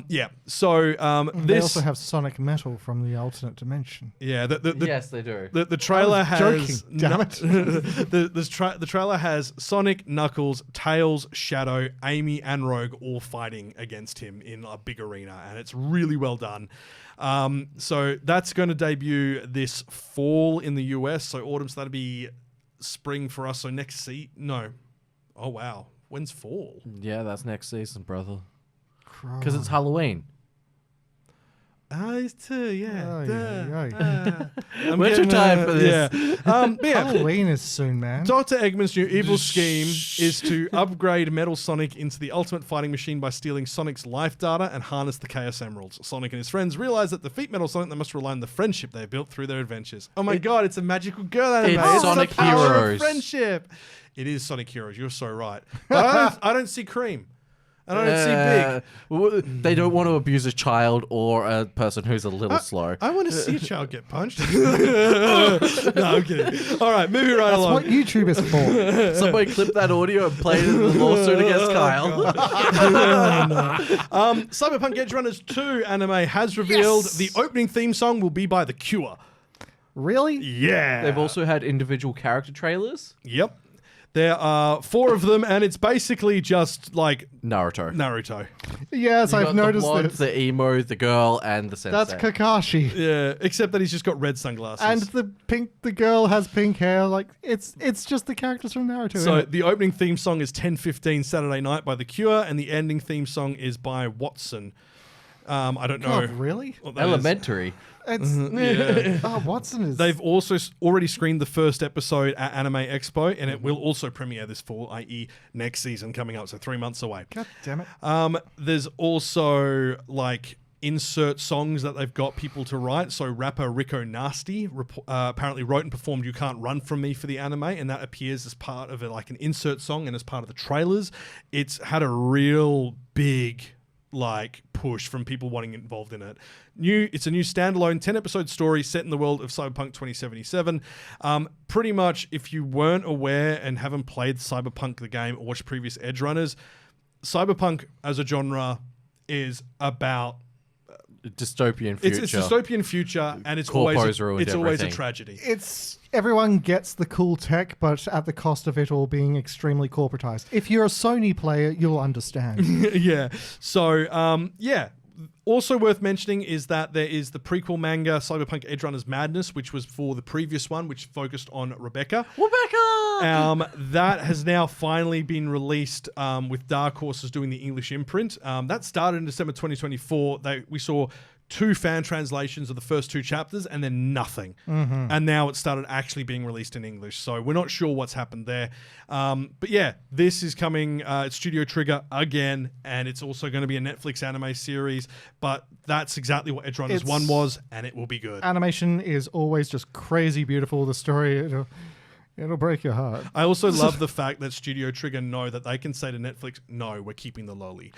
Yeah. So They this. also have Sonic Metal from the alternate dimension. Yeah. The Yes, they do. The trailer has joking, damn it. the trailer has Sonic, Knuckles, Tails, Shadow, Amy, and Rogue all fighting against him in a big arena, and it's really well done. So that's going to debut this fall in the US. So autumn, so that'll be spring for us. So next no. Oh wow, when's fall? Yeah, that's next season, brother. Because it's Halloween. It's too, yeah. Oh, duh. yeah. I'm We're too getting, tired for this. Yeah. But yeah. Halloween is soon, man. Dr. Eggman's new evil scheme is to upgrade Metal Sonic into the ultimate fighting machine by stealing Sonic's life data and harness the Chaos Emeralds. Sonic and his friends realize that to defeat Metal Sonic, they must rely on the friendship they built through their adventures. Oh my god, it's a magical girl anime. It's Sonic the power of Heroes. friendship. It is Sonic Heroes. You're so right. But I don't see Cream. I don't see Big. They don't want to abuse a child or a person who's a little slow. I want to see a child get punched. No, I'm kidding. All right, moving right That's along. what YouTube is for. Somebody clip that audio and play it in the lawsuit against Kyle. Cyberpunk Edge Runners 2 anime has revealed the opening theme song will be by The Cure. Really? Yeah. They've also had individual character trailers. Yep. There are 4 of them, and it's basically just like Naruto. Yes, You I've got noticed the blonde, this. the emo, the girl, and the sensei. That's Kakashi. Yeah, except that he's just got red sunglasses. And the girl has pink hair. Like it's just the characters from Naruto. so isn't it? the opening theme song is 10:15 Saturday Night by The Cure, and the ending theme song is by Watson. I don't know. God, really? what that is. Elementary. It's Yeah. oh, Watson is. They've also already screened the first episode at Anime Expo, and it will also premiere this fall, i.e. next season coming up, so 3 months away. God damn it. There's also like insert songs that they've got people to write. So rapper Rico Nasty apparently wrote and performed "You Can't Run From Me" for the anime, and that appears as part of like an insert song and as part of the trailers. It's had a real big like push from people wanting involved in it. It's a new standalone 10-episode story set in the world of Cyberpunk 2077. Pretty much, if you weren't aware and haven't played Cyberpunk the game or watched previous Edge Runners, Cyberpunk as a genre is about Dystopian future. it's a dystopian future, and it's Corpos always ruined a everything. tragedy. It's everyone gets the cool tech, but at the cost of it all being extremely corporatized. If you're a Sony player, you'll understand. Yeah. So, Also worth mentioning is that there is the prequel manga Cyberpunk Edge Runner's Madness, which was for the previous one, which focused on Rebecca. That has now finally been released with Dark Horses doing the English imprint. That started in December 2024. We saw 2 fan translations of the first 2 chapters and then nothing. And now it started actually being released in English. So we're not sure what's happened there. But yeah, this is coming. It's Studio Trigger again, and it's also going to be a Netflix anime series. But that's exactly what Edge Runners 1 was, and it will be good. Animation is always just crazy beautiful. The story, it'll break your heart. I also love the fact that Studio Trigger know that they can say to Netflix, no, we're keeping the loli.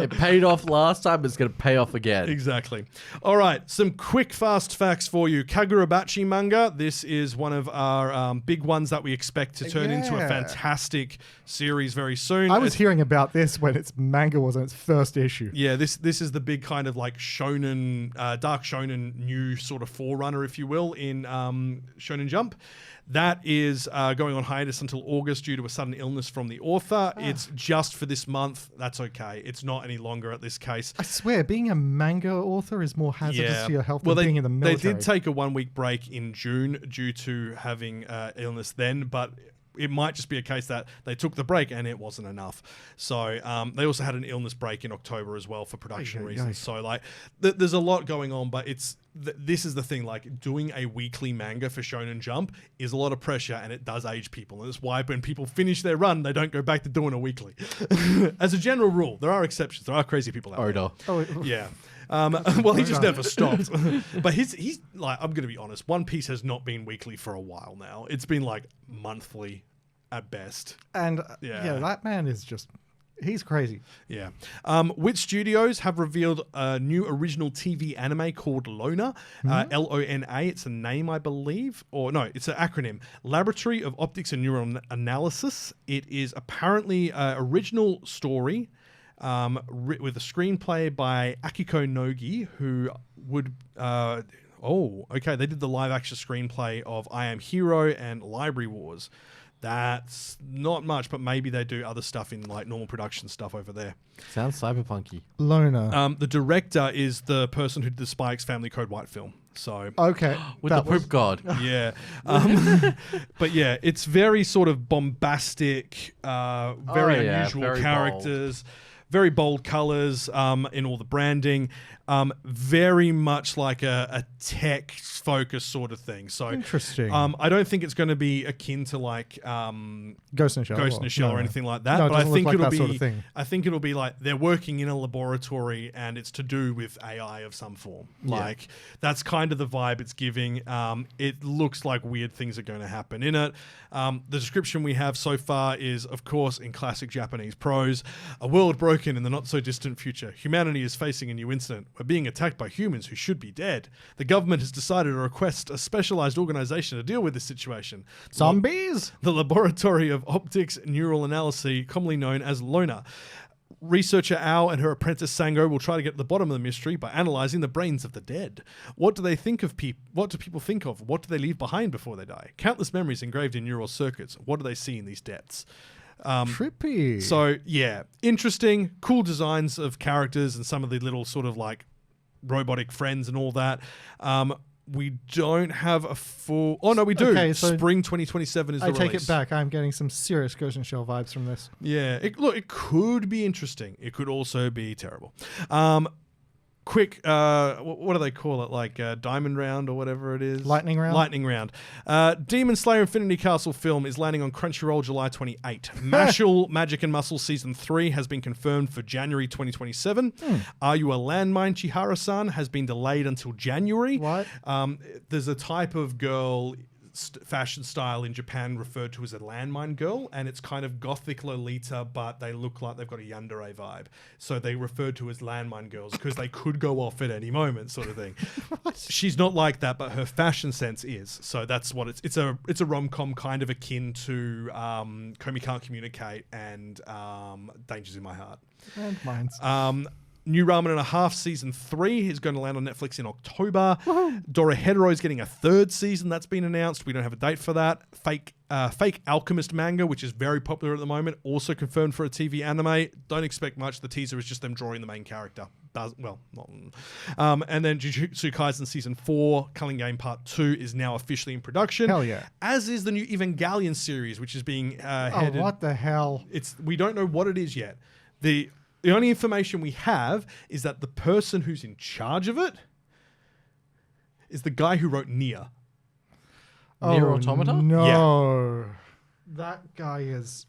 It paid off last time, it's going to pay off again. Exactly. All right, some quick fast facts for you. Kagurabachi manga. This is one of our big ones that we expect to turn into a fantastic series very soon. I was hearing about this when its manga was in its first issue. Yeah, this is the big kind of like shounen, dark shounen new sort of forerunner, if you will, in Shonen Jump. That is going on hiatus until August due to a sudden illness from the author. It's just for this month. That's okay. It's not any longer at this case. I swear, being a manga author is more hazardous to your health than being in the military. They did take a 1-week break in June due to having illness then, but it might just be a case that they took the break and it wasn't enough. So they also had an illness break in October as well for production reasons. So like there's a lot going on, but this is the thing, like doing a weekly manga for Shonen Jump is a lot of pressure and it does age people. And that's why when people finish their run, they don't go back to doing a weekly. As a general rule, there are exceptions. There are crazy people out there. Yeah. Well, he just never stopped. But he's like, I'm going to be honest, One Piece has not been weekly for a while now. It's been like monthly at best. And that man is just, he's crazy. Yeah. Wit Studios have revealed a new original TV anime called Lona, Lona. It's a name, I believe. Or no, it's an acronym. Laboratory of Optics and Neural Analysis. It is apparently an original story with a screenplay by Akiko Nogi, who would... they did the live-action screenplay of I Am Hero and Library Wars. That's not much, but maybe they do other stuff in like normal production stuff over there. Sounds cyberpunky. Lona. The director is the person who did the Spy X Family Code White film. So okay, with the poop god. Yeah. But yeah, it's very sort of bombastic, very unusual very characters. Very bold colors in all the branding. Very much like a tech focus sort of thing. So interesting. I don't think it's going to be akin to like Ghost in the Shell or anything like that. No, but I think it'll that be sort of thing. I think it'll be like they're working in a laboratory and it's to do with AI of some form. Like that's kind of the vibe it's giving. It looks like weird things are going to happen in it. The description we have so far is, of course, in classic Japanese prose, a world broken in the not so distant future. Humanity is facing a new incident. We're being attacked by humans who should be dead. The government has decided to request a specialized organization to deal with this situation. Zombies? The Laboratory of Optics Neural Analysis, commonly known as LONA. Researcher Ao and her apprentice Sango will try to get to the bottom of the mystery by analyzing the brains of the dead. What do they think of people? What do people think of? What do they leave behind before they die? Countless memories engraved in neural circuits. What do they see in these depths? Trippy. So yeah, interesting, cool designs of characters and some of the little sort of like robotic friends and all that. We don't have a full... Oh, no, we do. Okay, so Spring 2027 is the release. I take it back. I'm getting some serious Ghost in the Shell vibes from this. Yeah. It could be interesting. It could also be terrible. Quick, what do they call it? Like Diamond Round or whatever it is? Lightning Round? Lightning Round. Demon Slayer Infinity Castle film is landing on Crunchyroll July 28. Mashle Magic and Muscle Season 3 has been confirmed for January 2027. Are You a Landmine, Chihara-san has been delayed until January. What? There's a type of girl... fashion style in Japan referred to as a landmine girl, and it's kind of gothic Lolita, but they look like they've got a yandere vibe. So they referred to as landmine girls because they could go off at any moment, sort of thing. She's not like that, but her fashion sense is. So that's what it's a rom-com kind of akin to Komi Can't Communicate and Dangers in My Heart. Landmines. New Ramen and a Half Season 3 is going to land on Netflix in October. Dorohedoro is getting a 3rd season. That's been announced. We don't have a date for that. Fake Fake Alchemist manga, which is very popular at the moment, also confirmed for a TV anime. Don't expect much. The teaser is just them drawing the main character. And then Jujutsu Kaisen Season 4, Culling Game Part 2 is now officially in production. Hell yeah. As is the new Evangelion series, which is being headed... Oh, what the hell? We don't know what it is yet. The only information we have is that the person who's in charge of it is the guy who wrote Nier. Nier Automata? No. That guy is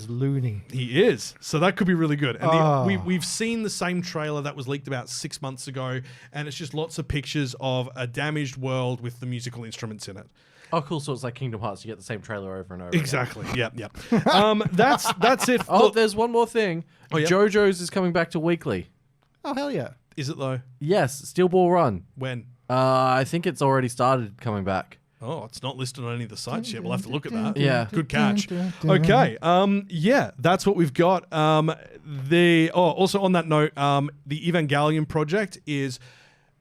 loony. He is. So that could be really good. And we've seen the same trailer that was leaked about 6 months ago, and it's just lots of pictures of a damaged world with the musical instruments in it. Oh, cool. So it's like Kingdom Hearts. You get the same trailer over and over. Exactly. Yep. That's it. Oh, Look, there's one more thing. Oh, yeah? JoJo's is coming back to weekly. Oh, hell yeah. is it though? Yes, Steel Ball Run. When? I think it's already started coming back. Oh, it's not listed on any of the sites yet. We'll have to look at that. Yeah. Good catch. Okay. Yeah, that's what we've got. Also on that note, the Evangelion project is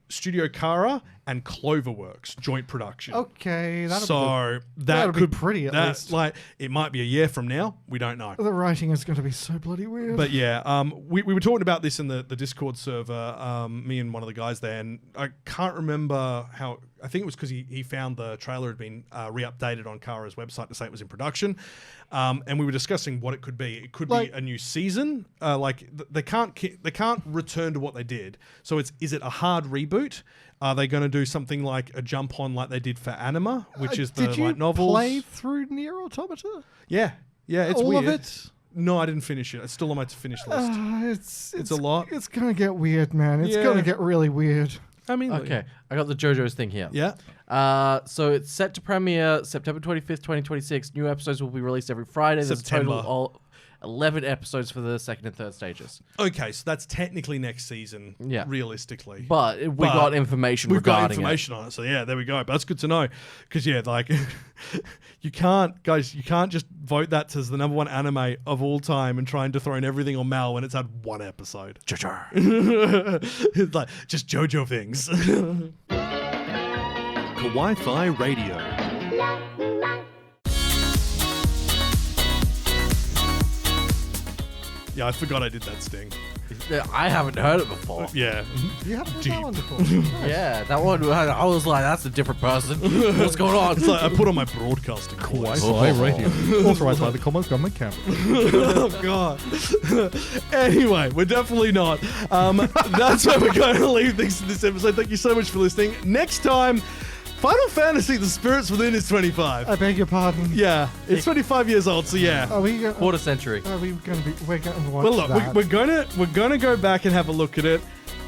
Studio Kara and Cloverworks joint production. Okay, that'll be pretty at least. Like it might be a year from now. We don't know. The writing is going to be so bloody weird. But yeah, we were talking about this in the Discord server, me and one of the guys there, and I can't remember how. I think it was because he found the trailer had been re-updated on Kara's website to say it was in production, and we were discussing what it could be. It could be a new season. They can't return to what they did. So is it a hard reboot? Are they going to do something like a jump on like they did for Anima, which is the light novels? Did you play through Nier Automata? Yeah, it's all weird. of it. No, I didn't finish it. It's still on my to-finish list. It's a lot. It's going to get weird, man. It's Yeah. going to get really weird. I mean, Okay, I got the JoJo's thing here. Yeah. So it's set to premiere September 25th, 2026. New episodes will be released every Friday. There's September. a total of 11 episodes for the second and third stages. Okay, so that's technically next season, Yeah. realistically. But we got information We've got regarding information on it, so yeah, there we go. But that's good to know, because yeah, like you can't just vote that as the number one anime of all time and try and dethrone everything on Mal when it's had one episode. It's like just JoJo things. Kawaii-Fi Radio. Yeah, I forgot I did that sting. I haven't heard it before. Yeah. You haven't heard Deep. that one before. Yeah, that one, I was like, that's a different person. What's going on? It's like I put on my broadcasting voice. Kawaii-Fi Radio. Authorized by the Commons Government Campus. Oh, God. Anyway, we're definitely not. That's where we're going to leave this episode. Thank you so much for listening. Next time, Final Fantasy The Spirits Within is 25. I beg your pardon. Yeah, it's 25 years old, so yeah. Are we Quarter century. we're going to watch Well, look, that. we're gonna go back and have a look at it.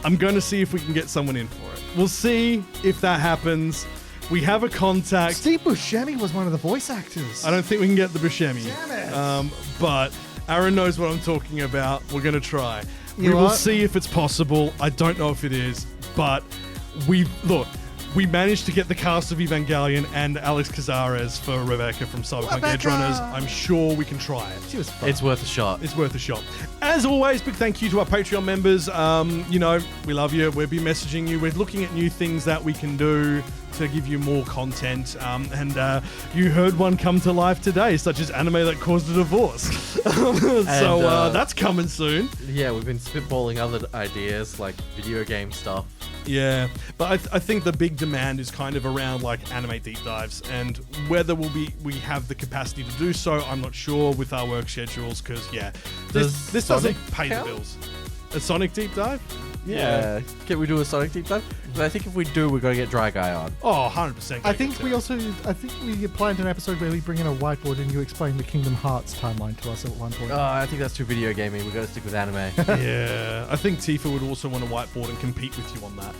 I'm going to see if we can get someone in for it. We'll see if that happens. We have a contact. Steve Buscemi was one of the voice actors. I don't think we can get the Buscemi. Damn it. But Aaron knows what I'm talking about. We're going to try. You We know will what? see if it's possible. I don't know if it is, but we managed to get the cast of Evangelion and Alex Cazares for Rebecca from Cyberpunk Edge Runners. I'm sure we can try it. She was fun. It's worth a shot. It's worth a shot. As always, big thank you to our Patreon members. We love you. We'll be messaging you. We're looking at new things that we can do to give you more content. And you heard one come to life today, such as anime that caused a divorce. That's coming soon. Yeah, we've been spitballing other ideas like video game stuff. Yeah, but I think the big demand is kind of around like anime deep dives, and whether we have the capacity to do so, I'm not sure with our work schedules, because this doesn't Sonic pay count? the bills. A Sonic deep dive? Yeah. Can we do a Sonic deep dive? But I think if we do, we're going to get Dry Guy on. Oh, 100%. I think we planned an episode where we bring in a whiteboard and you explain the Kingdom Hearts timeline to us at one point. I think that's too video gaming. We've got to stick with anime. Yeah, I think Tifa would also want a whiteboard and compete with you on that.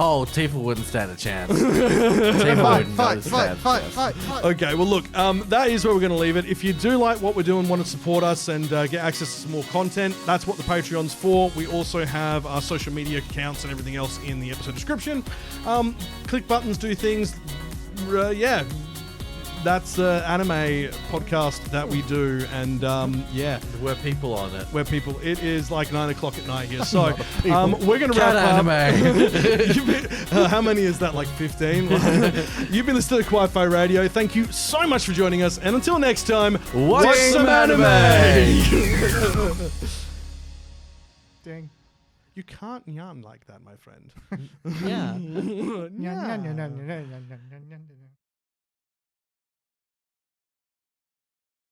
Oh, Tifa wouldn't stand a chance. Tifa wouldn't stand a chance. Okay, well, look, that is where we're going to leave it. If you do like what we're doing, want to support us and get access to some more content, that's what the Patreon's for. We also have our social media accounts and everything else in the episode description. Click buttons, do things. that's the anime podcast that we do, and yeah, We're people on it. we're people. It is like 9 o'clock at night here, so we're gonna Cat wrap up. anime. How many is that? Like 15? You've been listening to Kawaii-Fi Radio. Thank you so much for joining us, and until next time, Watch some anime. Dang. You can't yarn like that, my friend. Yeah. Yeah.